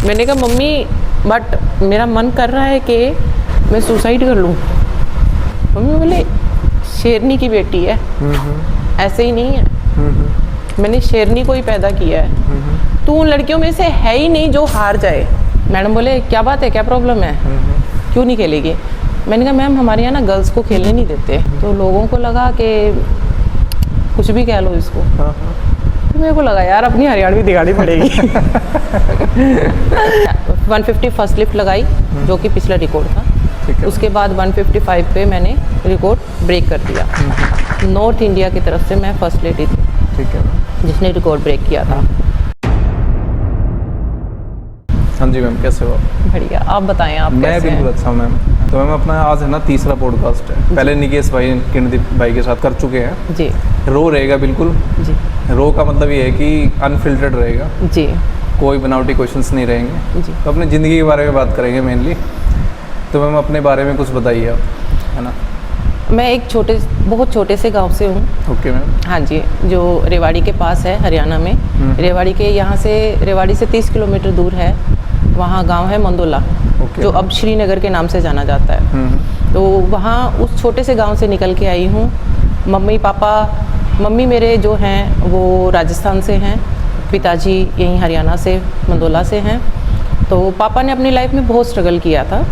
मैंने कहा mummy but मेरा मन कर रहा है कि मैं सुसाइड कर लूँ। मम्मी बोले शेरनी की बेटी है, ऐसे ही नहीं है, मैंने शेरनी को ही पैदा किया है, तू उन लड़कियों में से है ही नहीं जो हार जाए। मैडम बोले क्या बात है, क्या प्रॉब्लम है, क्यों नहीं खेलेगी? मैंने कहा मैम हमारे यहाँ ना गर्ल्स को खेलने नहीं देते। तो लोगों को लगा कि कुछ भी कह लो इसको। तो मेरे को लगा यार अपनी हरियाणवी दिखानी पड़ेगी। 150 फर्स्ट लिफ्ट लगाई जो कि पिछला रिकॉर्ड था। उसके बाद 155 पे मैंने रिकॉर्ड ब्रेक कर दिया। नॉर्थ इंडिया की तरफ से मैं फर्स्ट लेडी थी, ठीक है, जिसने रिकॉर्ड ब्रेक किया था। हाँ जी मैम, कैसे हो? बढ़िया, आप बताएं आप मैं कैसे बिल्कुल हैं? अच्छा मैम। तो मैम अपना आज है ना तीसरा पॉडकास्ट है। पहले निकेश भाई किरणदीप भाई के साथ कर चुके हैं। जी रो रहेगा बिल्कुल। जी रो का मतलब ये है कि अनफिल्टर्ड रहेगा, जी कोई बनावटी क्वेश्चंस नहीं रहेंगे। जी। तो अपनी ज़िंदगी के बारे में बात करेंगे मेनली। तो मैम अपने बारे में कुछ बताइए आप, है ना। मैं एक बहुत छोटे से गांव से हूँ। Okay ma'am. हाँ जी, जो रेवाड़ी के पास है हरियाणा में। रेवाड़ी के यहाँ से रेवाड़ी से 30 किलोमीटर दूर है, वहाँ गांव है मंदोला, जो अब श्रीनगर के नाम से जाना जाता है। तो वहाँ उस छोटे से गांव से निकल के आई हूँ। मम्मी मेरे जो हैं वो राजस्थान से हैं, पिताजी यहीं हरियाणा से मंदोला से हैं। तो पापा ने अपनी लाइफ में बहुत स्ट्रगल किया था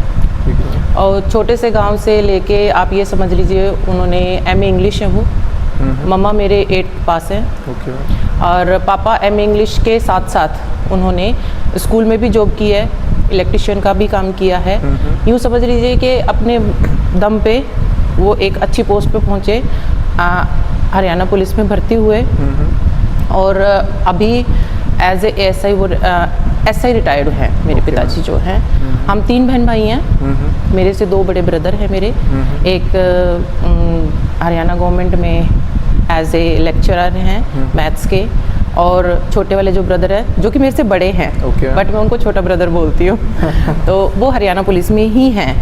और छोटे से गांव से लेके आप ये समझ लीजिए उन्होंने MA इंग्लिश है वो। मम्मा मेरे 8th पास हैं। ओके। और पापा MA इंग्लिश के साथ साथ उन्होंने स्कूल में भी जॉब की है, इलेक्ट्रिशियन का भी काम किया है। यूँ समझ लीजिए कि अपने दम पे वो एक अच्छी पोस्ट पे पहुँचे, हरियाणा पुलिस में भर्ती हुए और अभी एज ए SI रिटायर्ड हैं मेरे पिताजी जो हैं। हम 3 बहन भाई हैं, मेरे से 2 बड़े ब्रदर हैं मेरे। एक हरियाणा गवर्नमेंट में एज ए लेक्चरर हैं मैथ्स के, और छोटे वाले जो ब्रदर हैं जो कि मेरे से बड़े हैं, बट मैं उनको छोटा ब्रदर बोलती हूँ। तो वो हरियाणा पुलिस में ही हैं।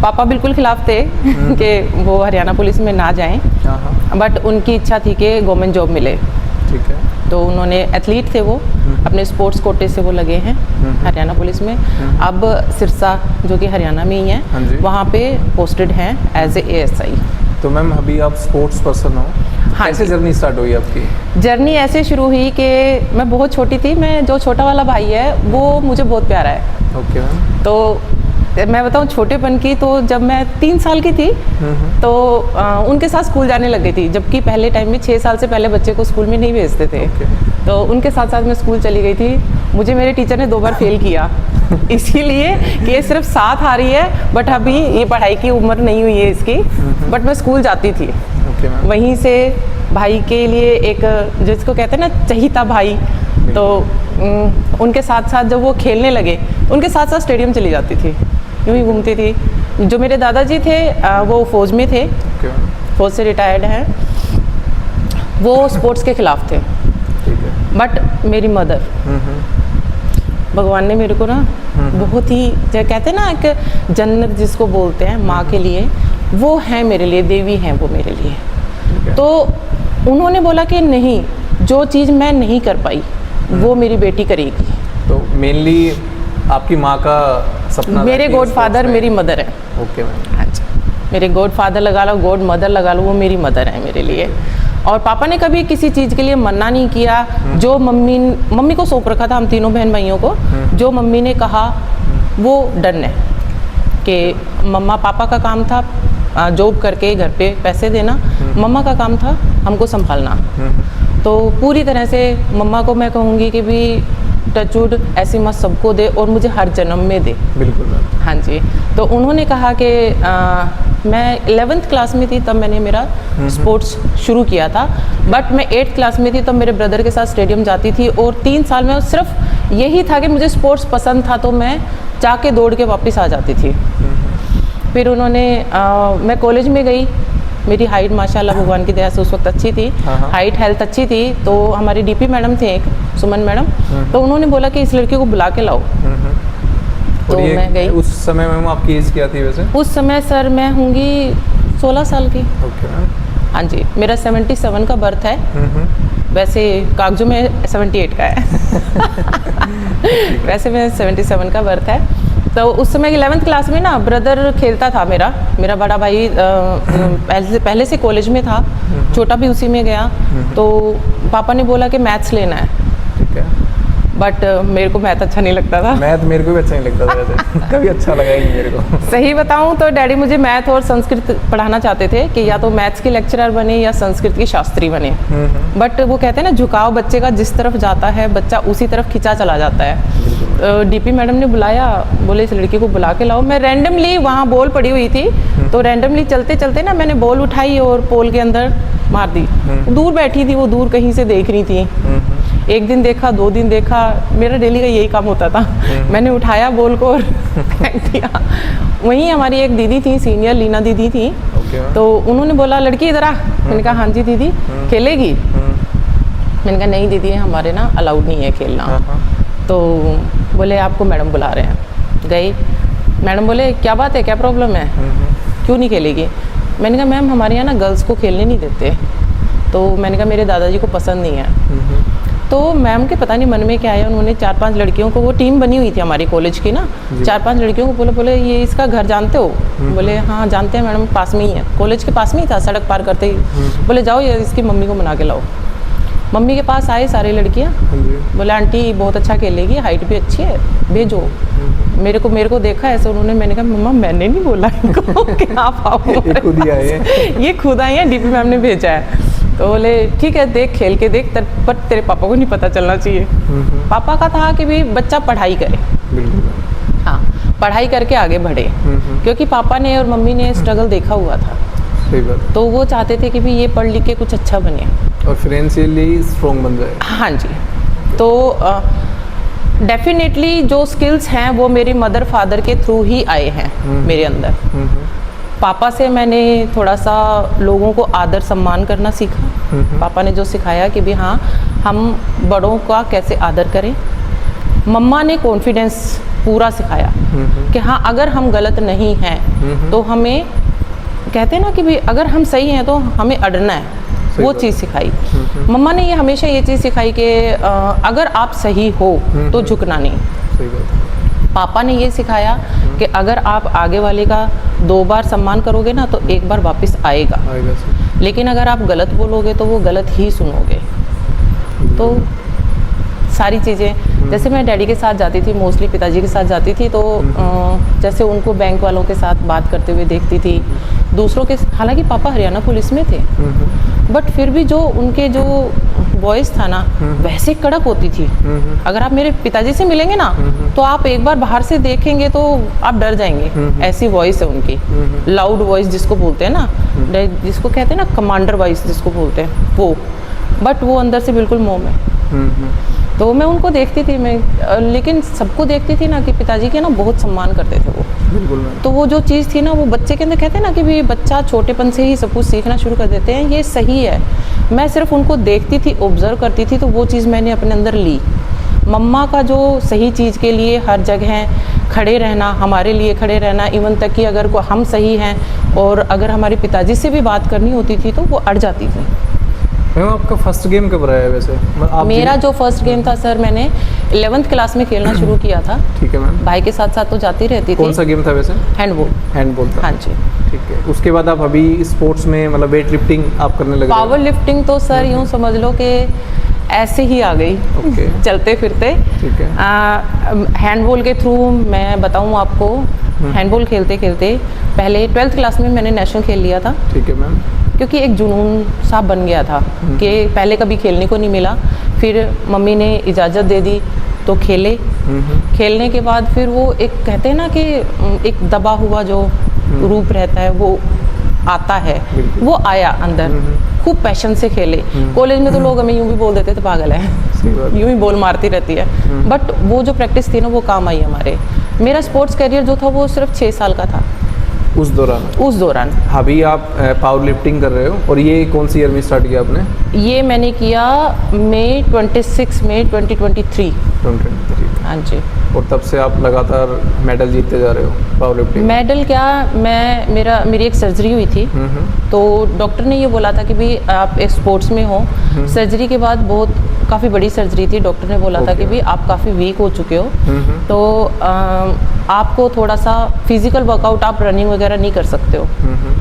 पापा बिल्कुल खिलाफ थे कि वो हरियाणा पुलिस में ना जाएं, बट उनकी इच्छा थी कि गवर्नमेंट जॉब मिले। ठीक है। तो उन्होंने एथलीट थे वो, अपने स्पोर्ट्स कोटे से वो लगे हैं हरियाणा पुलिस में। अब सिरसा जो कि हरियाणा में ही है, वहाँ पे पोस्टेड हैं एज ए ASI। तो मैम अभी आप स्पोर्ट्स पर्सन हो, हाँ। कैसे जर्नी स्टार्ट हुई आपकी? जर्नी ऐसे शुरू हुई कि मैं बहुत छोटी थी। मैं जो छोटा वाला भाई है वो मुझे बहुत प्यारा है। Okay ma'am. तो मैं बताऊँ छोटेपन की, तो जब मैं 3 साल की थी तो उनके साथ स्कूल जाने लग गई थी, जबकि पहले टाइम में 6 साल से पहले बच्चे को स्कूल में नहीं भेजते थे। तो उनके साथ साथ मैं स्कूल चली गई थी। मुझे मेरे टीचर ने 2 बार फेल किया इसीलिए कि ये सिर्फ 7 आ रही है, बट अभी ये पढ़ाई की उम्र नहीं हुई है इसकी। बट मैं स्कूल जाती थी। वहीं से भाई के लिए एक जिसको कहते हैं ना चहीता भाई, तो उनके साथ साथ जब वो खेलने लगे उनके साथ साथ स्टेडियम चली जाती थी, यूँ ही घूमती थी। जो मेरे दादाजी थे वो फौज में थे, फौज से रिटायर्ड हैं। वो स्पोर्ट्स के खिलाफ थे। बट मेरी मदर, भगवान ने मेरे को ना बहुत ही जो कहते हैं ना एक जन्नत जिसको बोलते हैं माँ के लिए, वो है मेरे लिए, देवी हैं वो मेरे लिए। तो उन्होंने बोला कि नहीं, जो चीज़ मैं नहीं कर पाई वो मेरी बेटी करेगी। तो मेनली आपकी माँ का सपना? मेरे गॉडफादर मेरी मदर है। Okay ma'am. हाँ जी, मेरे गॉडफादर लगा लो, गॉड मदर लगा लो, वो मेरी मदर है मेरे लिए। और पापा ने कभी किसी चीज़ के लिए मना नहीं किया। जो मम्मी को सौंप रखा था हम तीनों बहन भाइयों को, जो मम्मी ने कहा वो डन है कि मम्मा पापा का काम था जॉब करके घर पे पैसे देना, मम्मा का काम था हमको संभालना। तो पूरी तरह से मम्मा को मैं कहूँगी कि भी टचवुड ऐसी मत सबको दे और मुझे हर जन्म में दे। बिल्कुल। हाँ जी। तो उन्होंने कहा कि मैं 11th क्लास में थी तब मैंने मेरा स्पोर्ट्स शुरू किया था, बट मैं 8th क्लास में थी तब मेरे ब्रदर के साथ स्टेडियम जाती थी। और 3 साल में सिर्फ यही था कि मुझे स्पोर्ट्स पसंद था, तो मैं जाके दौड़ के वापस आ जाती थी। फिर उन्होंने मैं कॉलेज में गई। मेरी हाइट माशाल्लाह भगवान की दया से उस वक्त अच्छी थी, हाइट हेल्थ अच्छी थी। तो हमारी DP मैडम थे एक, सुमन मैडम, तो उन्होंने बोला कि इस लड़की को बुला के लाओ। तो मैं गई। उस समय मैम आपकी एज क्या थी वैसे? उस समय सर मैं होंगी 16 साल की। Okay ma'am. हाँ जी, मेरा 77 का बर्थ है। वैसे कागजों में 78 का है वैसे मैं 77 का बर्थ है। तो उस समय 11th क्लास में ना ब्रदर खेलता था, मेरा बड़ा भाई पहले से कॉलेज में था, छोटा भी उसी में गया। तो पापा ने बोला कि मैथ्स लेना है, ठीक है। बट मेरे को मैथ अच्छा नहीं लगता था। मैथ मेरे को भी अच्छा नहीं लगता था वैसे कभी अच्छा लगा ही नहीं मेरे को। सही बताऊं तो डैडी मुझे मैथ और संस्कृत पढ़ाना चाहते थे कि या तो मैथ्स के लेक्चरर बने या संस्कृत के शास्त्री बने। बट वो कहते हैं ना, झुकाव बच्चे का जिस तरफ जाता है बच्चा उसी तरफ खिंचा चला जाता है। डीपी मैडम ने बुलाया, बोले इस लड़की को बुला के लाओ। मैं रैंडमली, वहाँ बॉल पड़ी हुई थी, तो रैंडमली चलते चलते ना मैंने बॉल उठाई और पोल के अंदर मार दी। दूर बैठी थी वो, दूर कहीं से देख रही थी। एक दिन देखा, 2 दिन देखा, मेरा डेली का यही काम होता था। मैंने उठाया बॉल को और फेंक दिया। वहीं हमारी एक दीदी थी सीनियर, लीना दीदी थी, तो उन्होंने बोला लड़की इधर आ। मैंने कहा हाँ जी दीदी, खेलेगी? मैंने कहा नहीं दीदी, हमारे ना अलाउड नहीं है खेलना। तो बोले आपको मैडम बुला रहे हैं। गई, मैडम बोले क्या बात है, क्या प्रॉब्लम है, क्यों नहीं खेलेगी? मैंने कहा मैम हमारे यहाँ ना गर्ल्स को खेलने नहीं देते। तो मैंने कहा मेरे दादाजी को पसंद नहीं है। तो मैम के पता नहीं मन में क्या आया, उन्होंने 4-5 लड़कियों को, वो टीम बनी हुई थी हमारी कॉलेज की ना, 4-5 लड़कियों को बोले ये इसका घर जानते हो? बोले हाँ जानते हैं मैडम, पास में ही है, कॉलेज के पास में ही था, सड़क पार करते ही। बोले जाओ ये इसकी मम्मी को मना के लाओ। मम्मी के पास आए सारी लड़कियाँ, बोले आंटी बहुत अच्छा खेलेगी, हाइट भी अच्छी है, भेजो। मेरे को देखा ऐसे उन्होंने, मैंने कहा मम्मा मैंने नहीं बोला इनको कि आप आओ, ये खुद आई है, डीपी मैम ने भेजा है। तो बोले ठीक है देख, खेल के देख, पर तेरे पापा को नहीं पता चलना चाहिए। पापा का था कि भाई बच्चा पढ़ाई करे, हाँ पढ़ाई करके आगे बढ़े, क्योंकि पापा ने और मम्मी ने स्ट्रगल देखा हुआ था। सही बात। तो वो चाहते थे कि भाई ये पढ़ लिख के कुछ अच्छा बने और फाइनेंशियली स्ट्रॉन्ग बन जाए। हाँ जी। तो डेफिनेटली जो स्किल्स हैं वो मेरे मदर फादर के थ्रू ही आए हैं मेरे अंदर। पापा से मैंने थोड़ा सा लोगों को आदर सम्मान करना सीखा। पापा ने जो सिखाया कि भी हाँ हम बड़ों का कैसे आदर करें। मम्मा ने कॉन्फिडेंस पूरा सिखाया कि हाँ अगर हम गलत नहीं हैं तो हमें, कहते हैं ना कि भी अगर हम सही हैं तो हमें अड़ना है, वो चीज़ सिखाई। मम्मा ने ये हमेशा ये चीज़ सिखाई कि अगर आप सही हो तो झुकना नहीं। सही बात। पापा ने ये सिखाया कि अगर आप आगे वाले का 2 बार सम्मान करोगे ना तो 1 बार वापस आएगा, लेकिन अगर आप गलत बोलोगे तो वो गलत ही सुनोगे। तो सारी चीज़ें, जैसे मैं डैडी के साथ जाती थी, मोस्टली पिताजी के साथ जाती थी, तो जैसे उनको बैंक वालों के साथ बात करते हुए देखती थी, दूसरों के, हालांकि पापा हरियाणा पुलिस में थे, बट फिर भी जो उनके जो वॉइस था ना वैसे कड़क होती थी। अगर आप मेरे पिताजी से मिलेंगे ना तो आप एक बार बाहर से देखेंगे तो आप डर जाएंगे, ऐसी वॉइस है उनकी, लाउड वॉइस जिसको बोलते हैं ना, जिसको कहते हैं ना कमांडर वॉइस जिसको बोलते हैं वो, बट वो अंदर से बिल्कुल मोम है। तो मैं उनको देखती थी, मैं लेकिन सबको देखती थी ना कि पिताजी के ना बहुत सम्मान करते थे वो। बिल्कुल। तो वो जो चीज़ थी ना वो बच्चे के अंदर, कहते हैं ना कि भी बच्चा छोटेपन से ही सब कुछ सीखना शुरू कर देते हैं, ये सही है। मैं सिर्फ उनको देखती थी, ऑब्जर्व करती थी, तो वो चीज़ मैंने अपने अंदर ली। मम्मा का जो सही चीज़ के लिए हर जगह खड़े रहना, हमारे लिए खड़े रहना, इवन तक कि अगर हम सही हैं और अगर हमारे पिताजी से भी बात करनी होती थी तो वो अड़ जाती थी। मैम आपका फर्स्ट गेम कब रहा है वैसे? मेरा जो फर्स्ट गेम था सर, मैंने 11th क्लास में खेलना शुरू किया था। ठीक है मैम। भाई के साथ साथ तो जाती रहती थी। कौन सा गेम था वैसे? हैंडबॉल। हैंडबॉल था। हाँ जी। ठीक है, उसके बाद आप अभी स्पोर्ट्स में मतलब वेट लिफ्टिंग आप करने लगे? पावर लिफ्टिंग तो सर यूँ समझ लो कि ऐसे ही आ गई। ओके। चलते फिरते। ठीक है। हैंडबॉल के थ्रू मैं बताऊँ आपको, हैंडबॉल खेलते खेलते पहले 12th क्लास में मैंने नेशनल खेल लिया था। ठीक है मैम। क्योंकि एक जुनून सा बन गया था कि पहले कभी खेलने को नहीं मिला, फिर मम्मी ने इजाज़त दे दी तो खेले। खेलने के बाद फिर वो एक, कहते हैं ना कि एक दबा हुआ जो रूप रहता है वो आता है, वो आया अंदर। खूब पैशन से खेले। कॉलेज में तो लोग हमें यूँ भी बोल देते थे पागल है, यूँ ही बॉल मारती रहती है, बट वो जो प्रैक्टिस थी ना वो काम आई हमारे। मेरा स्पोर्ट्स करियर जो था वो सिर्फ 6 साल का था। उस दौरान अभी आप पावर लिफ्टिंग कर रहे हो, और ये कौन सी ईयर में स्टार्ट किया आपने? ये मैंने किया मई 26 मई 2023। 2023। हाँ जी। और तब से आप लगातार मेडल जीतते जा रहे हो पावर लिफ्टिंग? मेडल क्या, मेरी एक सर्जरी हुई थी, तो डॉक्टर ने ये बोला था कि भाई आप एक स्पोर्ट्स में हो। सर्जरी के बाद काफ़ी बड़ी सर्जरी थी, डॉक्टर ने बोला था कि भाई आप काफ़ी वीक हो चुके हो, तो आपको थोड़ा सा फिजिकल वर्कआउट, आप रनिंग वगैरह नहीं कर सकते हो,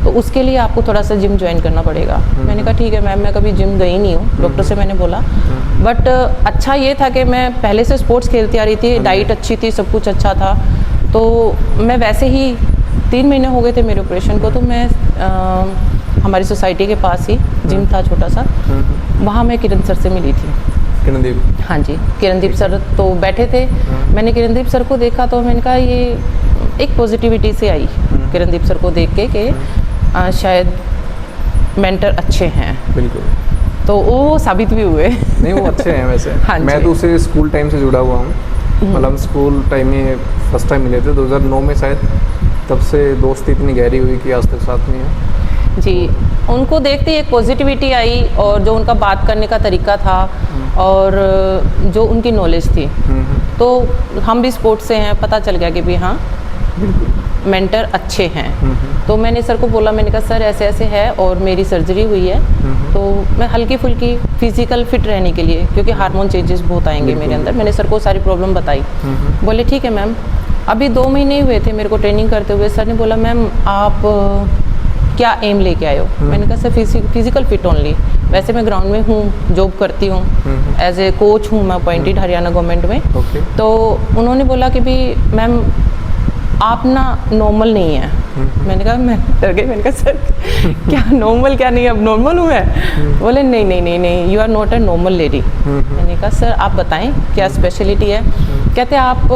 तो उसके लिए आपको थोड़ा सा जिम ज्वाइन करना पड़ेगा। मैंने कहा ठीक है मैम, मैं कभी जिम गई नहीं हूँ, डॉक्टर से मैंने बोला। बट अच्छा ये था कि मैं पहले से स्पोर्ट्स खेलती आ रही थी, डाइट अच्छी थी, सब कुछ अच्छा था, तो मैं वैसे ही 3 महीने हो गए थे मेरे ऑपरेशन को, तो मैं हमारी सोसाइटी के पास ही जिम था छोटा सा, वहाँ मैं किरण सर से मिली थी। किरणदीप? हाँ जी, किरणदीप सर तो बैठे थे, मैंने किरणदीप सर को देखा तो मैंने कहा ये एक पॉजिटिविटी से आई किरणदीप सर को देख के कि शायद मेंटर अच्छे हैं। बिल्कुल। तो वो साबित भी हुए। नहीं, वो अच्छे हैं वैसे। हाँ मैं तो उसे स्कूल टाइम से जुड़ा हुआ हूँ, मतलब स्कूल टाइम में फर्स्ट टाइम मिले थे 2009 में शायद, तब से दोस्ती इतनी गहरी हुई कि आज तक साथ में है जी। उनको देखते ही एक पॉजिटिविटी आई, और जो उनका बात करने का तरीका था और जो उनकी नॉलेज थी, तो हम भी स्पोर्ट्स से हैं, पता चल गया कि भी हाँ मेंटर अच्छे हैं। तो मैंने सर को बोला, मैंने कहा सर ऐसे ऐसे है और मेरी सर्जरी हुई है, तो मैं हल्की फुल्की फिजिकल फिट रहने के लिए, क्योंकि हार्मोन चेंजेस बहुत आएंगे मेरे अंदर, मैंने सर को सारी प्रॉब्लम बताई। बोले ठीक है मैम। अभी 2 महीने हुए थे मेरे को ट्रेनिंग करते हुए। सर ने बोला मैम आप क्या एम लेके आए हो? मैंने कहा सर फिजिकल फिट ओनली, वैसे मैं ग्राउंड में हूँ, जॉब करती हूँ, एज ए कोच हूँ मैं अपॉइंटेड हरियाणा गवर्नमेंट में। तो उन्होंने बोला कि भी मैम आप ना नॉर्मल नहीं है। मैंने कहा, मैं डर गई, मैंने कहा सर क्या नॉर्मल क्या नहीं, अब नॉर्मल हूँ मैं? बोले नहीं नहीं नहीं नहीं, you are not a normal lady. मैंने कहा सर आप बताएं क्या स्पेशलिटी है? कहते आप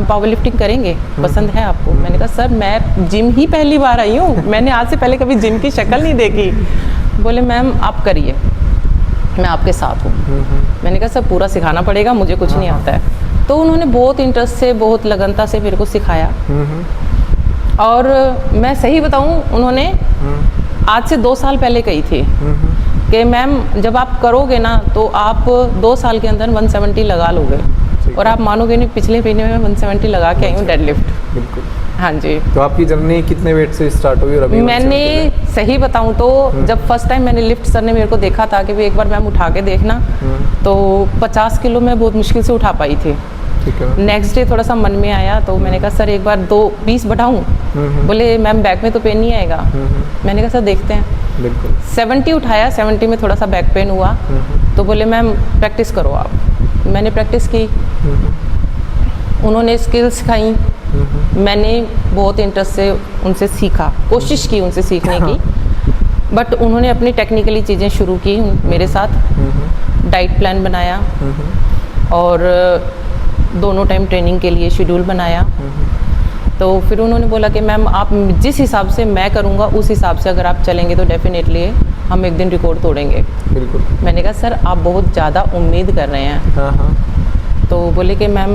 पावर लिफ्टिंग करेंगे, पसंद है आपको? मैंने कहा सर मैं जिम ही पहली बार आई हूँ, मैंने आज से पहले कभी जिम की शक्ल नहीं देखी। बोले मैम आप करिए, मैं आपके साथ हूँ। मैंने कहा सर पूरा सिखाना पड़ेगा, मुझे कुछ नहीं आता है। तो उन्होंने बहुत इंटरेस्ट से, बहुत लगनता से मेरे को सिखाया, और मैं सही बताऊं, उन्होंने आज से 2 साल पहले कही थी कि मैम जब आप करोगे ना तो आप 2 साल के अंदर 170 लगा लोगे, और आप मानोगे नहीं, पिछले महीने में 170 लगा के आई हूँ डेडलिफ्ट। बिल्कुल। हाँ जी। तो आपकी जर्नी कितने वेट से स्टार्ट हुई और अभी? मैंने सही बताऊं तो जब फर्स्ट टाइम मैंने लिफ्ट, सर ने मेरे को देखा था कि भी एक बार मैम उठा के देखना, तो 50 किलो मैं बहुत मुश्किल से उठा पाई थी। नेक्स्ट डे थोड़ा सा मन में आया, तो मैंने कहा सर एक बार 20 बढ़ाऊं? बोले मैम बैक में तो पेन नहीं आएगा। मैंने कहा सर देखते हैं। बिल्कुल। 70 उठाया, 70 में थोड़ा सा बैक पेन हुआ, तो बोले मैम प्रैक्टिस करो आप। मैंने प्रैक्टिस की, उन्होंने स्किल्स सिखाई, मैंने बहुत इंटरेस्ट से उनसे सीखा, कोशिश की उनसे सीखने की, बट उन्होंने अपनी टेक्निकली चीज़ें शुरू की मेरे साथ, डाइट प्लान बनाया, और दोनों टाइम ट्रेनिंग के लिए शेड्यूल बनाया। तो फिर उन्होंने बोला कि मैम आप जिस हिसाब से मैं करूँगा उस हिसाब से अगर आप चलेंगे तो डेफिनेटली हम एक दिन रिकॉर्ड तोड़ेंगे। बिल्कुल। मैंने कहा सर आप बहुत ज़्यादा उम्मीद कर रहे हैं। हाँ। तो बोले कि मैम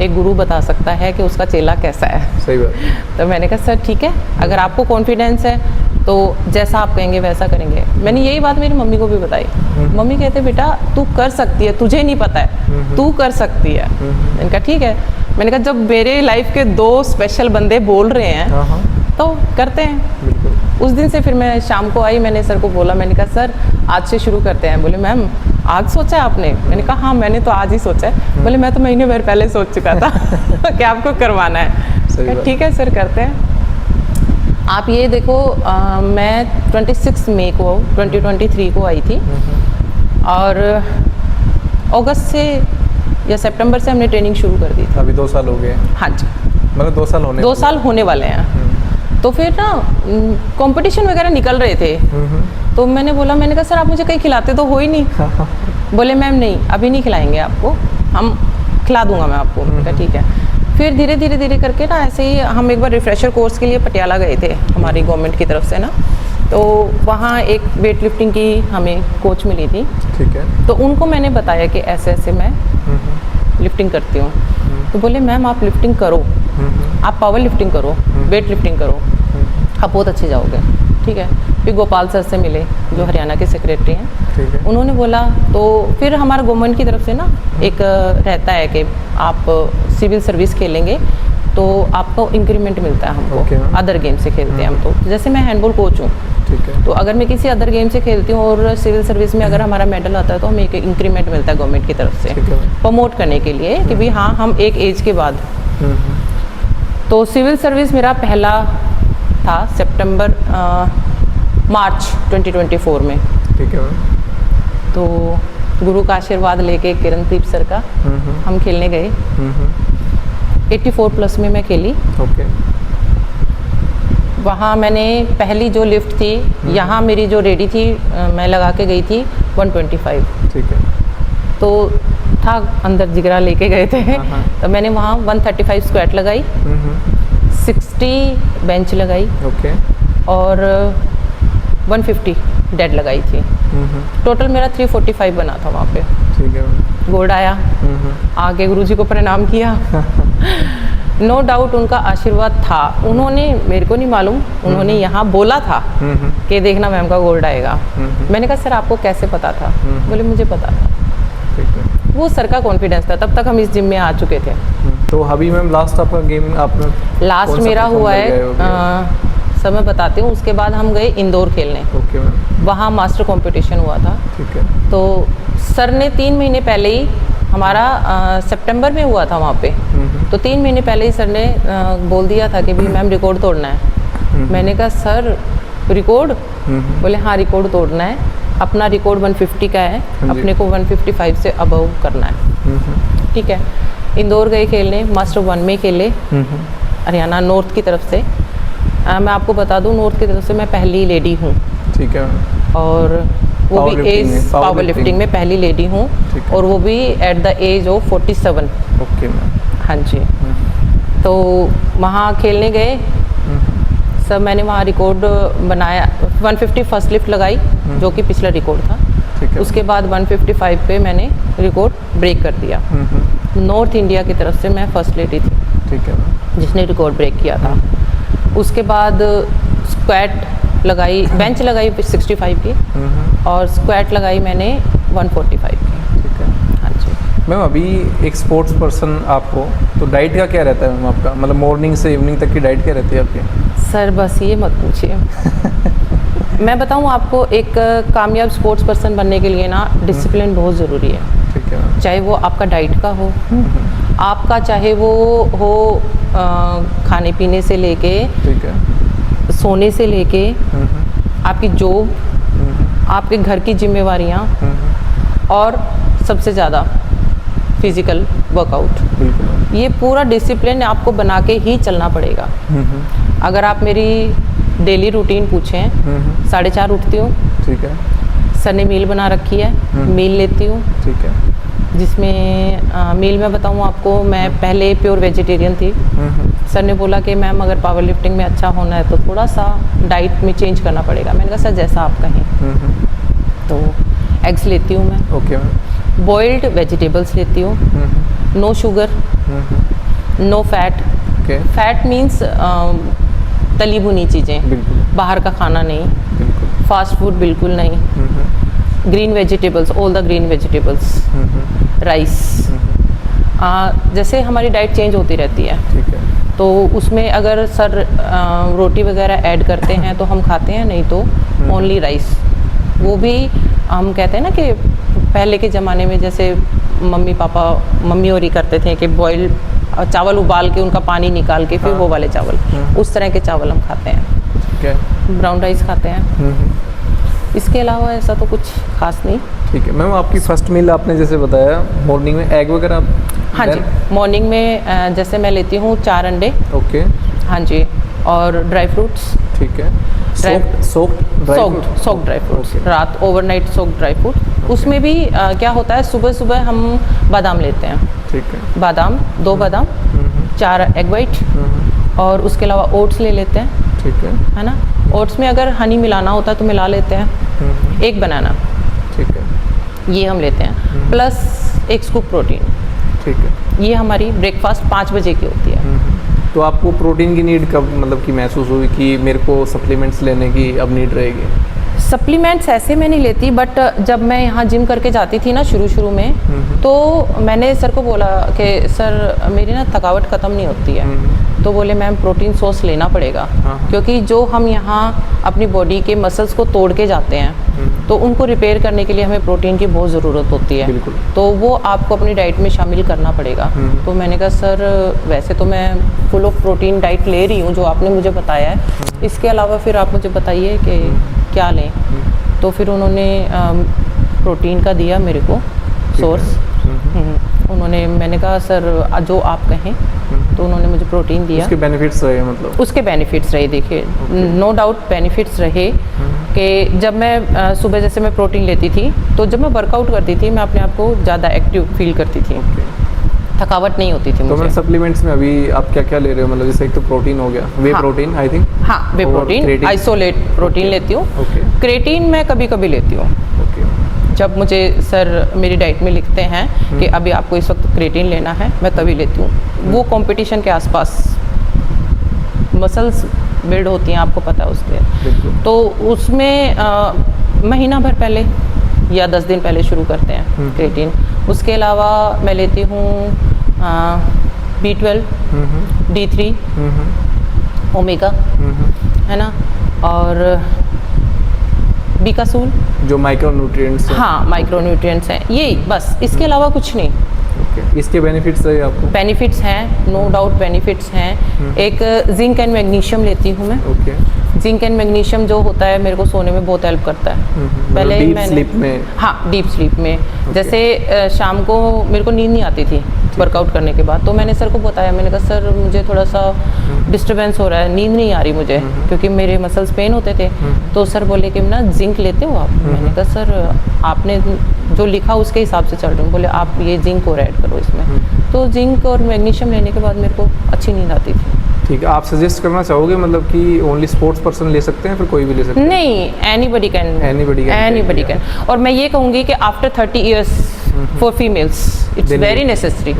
एक गुरु बता सकता है कि उसका चेला कैसा है। सही बात। तो मैंने कहा सर ठीक है, अगर आपको कॉन्फिडेंस है तो जैसा आप कहेंगे वैसा करेंगे। मैंने यही बात मेरी मम्मी को भी बताई। मम्मी कहते बेटा तू कर सकती है, तुझे नहीं पता है, तू कर सकती है। मैंने कहा ठीक है। मैंने कहा जब मेरे लाइफ के 2 स्पेशल बंदे बोल रहे हैं तो करते हैं। उस दिन से फिर मैं शाम को आई, मैंने सर को बोला, मैंने कहा सर आज से शुरू करते हैं। बोले मैम आज सोचा आपने? मैंने कहा हाँ मैंने तो आज ही सोचा है। बोले मैं तो महीने भर पहले सोच चुका था कि आपको करवाना है। ठीक है सर करते हैं। आप ये देखो मैं 26 मई को 2023 को आई थी, और अगस्त से या सितंबर से हमने ट्रेनिंग शुरू कर दी थी। अभी 2 साल हो गए? हाँ जी, मतलब 2 साल होने 2 साल होने वाले हैं। तो फिर ना कंपटीशन वगैरह निकल रहे थे, तो मैंने बोला, मैंने कहा सर आप मुझे कहीं खिलाते तो हो ही नहीं। बोले मैम नहीं अभी नहीं खिलाएंगे आपको, हम खिला दूंगा मैं आपको। मैंने कहा ठीक है। फिर धीरे धीरे करके ना ऐसे ही हम एक बार रिफ्रेशर कोर्स के लिए पटियाला गए थे हमारी गवर्नमेंट की तरफ से ना, तो वहाँ एक वेट लिफ्टिंग की हमें कोच मिली थी। ठीक है। तो उनको मैंने बताया कि ऐसे ऐसे मैं लिफ्टिंग करती हूँ। तो बोले मैम आप लिफ्टिंग करो, आप पावर लिफ्टिंग करो, वेट लिफ्टिंग करो। आप बहुत अच्छे जाओगे, ठीक है। फिर गोपाल सर से मिले जो हरियाणा के सेक्रेटरी हैं, ठीक है। उन्होंने बोला, तो फिर हमारा गवर्नमेंट की तरफ से ना एक रहता है कि आप सिविल सर्विस खेलेंगे तो आपको इंक्रीमेंट मिलता है हमको। Okay, ma'am. अदर गेम से खेलते हैं हम, तो जैसे मैं हैंडबॉल कोच हूँ, ठीक है। तो अगर मैं किसी अदर गेम से खेलती हूँ और सिविल सर्विस में अगर हमारा मेडल आता है तो हमें एक इंक्रीमेंट मिलता है गवर्नमेंट की तरफ से, ठीक है। प्रमोट करने के लिए कि भाई हाँ हम एक एज के बाद। तो सिविल सर्विस मेरा पहला था मार्च 2024 में। ठीक है मैम। तो गुरु का आशीर्वाद लेके किरणदीप सर का हम खेलने गए। 84 प्लस में मैं खेली। ओके। वहाँ मैंने पहली जो लिफ्ट थी, यहाँ मेरी जो रेडी थी मैं लगा के गई थी 125। ठीक है। तो था अंदर जिगरा लेके गए थे। हाँ। तो मैंने वहाँ 135 स्क्वाट लगाई, 60 बेंच लगाई ओके। और 150 डेड लगाई थी। टोटल मेरा 345 बना था वहाँ पे। ठीक है मैम। गोल्ड आया। आगे गुरुजी को प्रणाम किया। नो डाउट उनका आशीर्वाद था। उन्होंने, मेरे को नहीं मालूम, उन्होंने यहाँ बोला था कि देखना मैम का गोल्ड आएगा। मैंने कहा सर आपको कैसे पता था? बोले मुझे पता था। ठीक है। वो सर का कॉन्फिडेंस था, तब तक हम इस जिम में आ चुके थे। तो अभी मैम लास्ट आपका गेम आपने लास्ट मेरा हुआ है सर मैं बताती हूँ। उसके बाद हम गए इंदौर खेलने। Okay ma'am. वहाँ मास्टर कंपटीशन हुआ था। ठीक है। तो सर ने 3 महीने पहले ही हमारा सितंबर में हुआ था वहाँ पे। तो 3 महीने पहले ही सर ने बोल दिया था कि भी मैम रिकॉर्ड तोड़ना है। मैंने कहा सर रिकॉर्ड? बोले हाँ रिकॉर्ड तोड़ना है। अपना रिकॉर्ड 150 का है, अपने को 155 से अबव करना है। ठीक है। इंदौर गए खेलने, मास्टर 1 में खेले हरियाणा नॉर्थ की तरफ से। मैं आपको बता दूं नॉर्थ की तरफ से मैं पहली लेडी हूँ। ठीक है। और वो भी एज पावर लिफ्टिंग में पहली लेडी हूँ, और वो भी at the age of 47। Okay ma'am. हाँ जी। तो वहाँ खेलने गए सब, मैंने वहाँ रिकॉर्ड बनाया। 150 फर्स्ट लिफ्ट लगाई जो कि पिछला रिकॉर्ड था। ठीक है। उसके बाद 155 पे मैंने रिकॉर्ड ब्रेक कर दिया। नॉर्थ इंडिया की तरफ से मैं फर्स्ट लेडी थी। ठीक है, जिसने रिकॉर्ड ब्रेक किया था। उसके बाद स्क्वाट लगाई, बेंच लगाई 65 की, और स्क्वाट लगाई मैंने 145 की। ठीक है। हाँ जी मैम, अभी एक स्पोर्ट्स पर्सन आपको, तो डाइट का क्या रहता है मैम आपका? मतलब मॉर्निंग से इवनिंग तक की डाइट क्या रहती है आपकी? सर बस ये मत पूछिए। मैं बताऊँ आपको, एक कामयाब स्पोर्ट्स पर्सन बनने के लिए ना डिसिप्लिन बहुत ज़रूरी है। ठीक है। चाहे वो आपका डाइट का हो, आपका चाहे वो हो खाने पीने से लेके, ठीक है, सोने से लेके, आपकी जॉब, आपके घर की जिम्मेवारियाँ, और सबसे ज़्यादा फिज़िकल वर्कआउट। बिल्कुल। ये पूरा डिसिप्लिन आपको बना के ही चलना पड़ेगा। अगर आप मेरी डेली रूटीन पूछें, 4:30 उठती हूँ। ठीक है। सर ने मील बना रखी है, मील लेती हूँ। ठीक है। जिसमें मील में बताऊँ आपको, मैं पहले प्योर वेजिटेरियन थी। सर ने बोला कि मैम अगर पावर लिफ्टिंग में अच्छा होना है तो थोड़ा सा डाइट में चेंज करना पड़ेगा। मैंने कहा सर जैसा आप कहें। तो एग्स लेती हूँ मैं। Okay ma'am. बॉइल्ड वेजिटेबल्स लेती हूँ। No sugar, no fat. Fat means तली भुनी चीज़ें, बाहर का खाना नहीं, फास्ट फूड बिल्कुल नहीं। Green vegetables, all the green vegetables, rice. जैसे हमारी डाइट चेंज होती रहती है। ठीक है। तो उसमें अगर सर रोटी वगैरह ऐड करते हैं तो हम खाते हैं, नहीं तो ओनली राइस। वो भी हम कहते हैं ना कि पहले के ज़माने में जैसे मम्मी और ही करते थे कि बॉयल चावल उबाल के उनका पानी निकाल के फिर वो वाले चावल, उस तरह के चावल हम खाते हैं। ठीक है। ब्राउन राइस खाते हैं। इसके अलावा ऐसा तो कुछ खास नहीं। ठीक है मैम, आपकी फर्स्ट मील आपने जैसे बताया मॉर्निंग में एग वगैरह? हाँ जी, मॉर्निंग में जैसे मैं लेती हूँ 4 अंडे। ओके। हाँ जी, और ड्राई फ्रूट्स। ठीक है। सोक्ड ड्राई फ्रूट्स, रात ओवरनाइट सोक्ड ड्राई फ्रूट। उसमें भी क्या होता है, सुबह सुबह हम बादाम लेते हैं। ठीक है। बादाम, 2 बादाम, 4 एग वाइट, और उसके अलावा ओट्स ले लेते हैं। ठीक है ना। ओट्स में अगर हनी मिलाना होता है तो मिला लेते हैं। 1 बनाना। ठीक है। ये हम लेते हैं, प्लस 1 स्कूप प्रोटीन। ठीक है। ये हमारी ब्रेकफास्ट 5 बजे की होती है। तो आपको प्रोटीन की नीड कब मतलब कि महसूस हुई कि मेरे को सप्लीमेंट्स लेने की अब नीड रहेगी? सप्लीमेंट्स ऐसे मैं नहीं लेती, बट जब मैं यहाँ जिम करके जाती थी ना शुरू में, तो मैंने सर को बोला कि सर मेरी ना थकावट ख़त्म नहीं होती है। तो बोले मैम प्रोटीन सोर्स लेना पड़ेगा, क्योंकि जो हम यहाँ अपनी बॉडी के मसल्स को तोड़ के जाते हैं तो उनको रिपेयर करने के लिए हमें प्रोटीन की बहुत ज़रूरत होती है। तो वो आपको अपनी डाइट में शामिल करना पड़ेगा। तो मैंने कहा सर वैसे तो मैं फुल ऑफ प्रोटीन डाइट ले रही हूँ जो आपने मुझे बताया है, इसके अलावा फिर आप मुझे बताइए कि क्या लें। तो फिर उन्होंने प्रोटीन का दिया मेरे को सोर्स। उन्होंने, मैंने कहा सर जो आप कहें, तो उन्होंने मुझे प्रोटीन दिया। उसके बेनिफिट्स रहे मतलब? उसके बेनिफिट्स रहे, देखिए नो डाउट बेनिफिट्स रहे कि जब मैं सुबह जैसे मैं प्रोटीन लेती थी तो जब मैं वर्कआउट करती थी मैं अपने आप को ज़्यादा एक्टिव फील करती थी, थकावट नहीं होती थी मुझे। तो मैं सप्लीमेंट्स में अभी आप क्या क्या ले रहे हो? मतलब जैसे एक तो प्रोटीन हो गया, वे प्रोटीन आई थिंक। हाँ, वे प्रोटीन, आइसोलेट प्रोटीन लेती हूँ। क्रेटीन मैं कभी कभी लेती हूँ, जब मुझे सर मेरी डाइट में लिखते हैं कि अभी आपको इस वक्त क्रेटीन लेना है, मैं तभी लेती हूँ। वो कंपटीशन के आसपास मसल्स बिल्ड होती हैं, आपको पता है उसके, तो उसमें महीना भर पहले या 10 दिन पहले शुरू करते हैं क्रेटीन। उसके अलावा मैं लेती हूँ B12, D3, ओमेगा, है ना, और बीकासूल, जो माइक्रोन्यूट्रिएंट्स हैं। हाँ, माइक्रोन्यूट्रिएंट्स हैं, यही बस, इसके अलावा कुछ नहीं। इसके बेनिफिट्स है आपको? बेनिफिट्स हैं, नो डाउट बेनिफिट्स हैं। एक जिंक एंड मैग्नीशियम लेती हूँ मैं। जिंक एंड मैग्नीशियम जो होता है मेरे को सोने में बहुत हेल्प करता है। पहले डीप स्लीप में? हाँ, डीप स्लीप में। जैसे शाम को मेरे को नींद नहीं आती थी वर्कआउट करने के बाद, तो मैंने सर को बताया, मैंने कहा सर मुझे थोड़ा सा डिस्टर्बेंस हो रहा है, नींद नहीं आ रही मुझे, क्योंकि मेरे मसल्स पेन होते थे। तो सर बोले कि ना जिंक लेते हो आप? मैंने कहा सर आपने जो लिखा उसके हिसाब से चल रही हूँ। बोले आप ये जिंक और ऐड करो इसमें। तो जिंक और मैग्नीशियम लेने के बाद मेरे को अच्छी नींद आती थी। ठीक है, आप सजेस्ट करना चाहोगे मतलब कि ओनली स्पोर्ट्स पर्सन ले सकते हैं, फिर कोई भी ले सकते हैं? नहीं, एनीबडी कैन। और मैं ये कहूँगी कि after 30 years for females it's very necessary.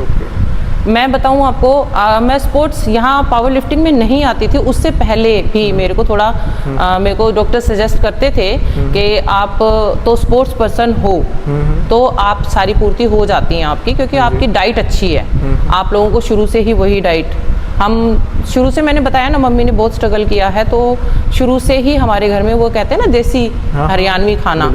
मैं बताऊँ आपको, मैं स्पोर्ट्स यहाँ पावर लिफ्टिंग में नहीं आती थी, उससे पहले भी मेरे को थोड़ा मेरे को डॉक्टर सजेस्ट करते थे कि आप तो स्पोर्ट्स पर्सन हो तो आप सारी पूर्ति हो जाती है आपकी, क्योंकि आपकी डाइट अच्छी है। आप लोगों को शुरू से ही वही डाइट, हम शुरू से, मैंने बताया ना मम्मी ने बहुत स्ट्रगल किया है, तो शुरू से ही हमारे घर में वो कहते हैं ना देसी हरियाणवी खाना,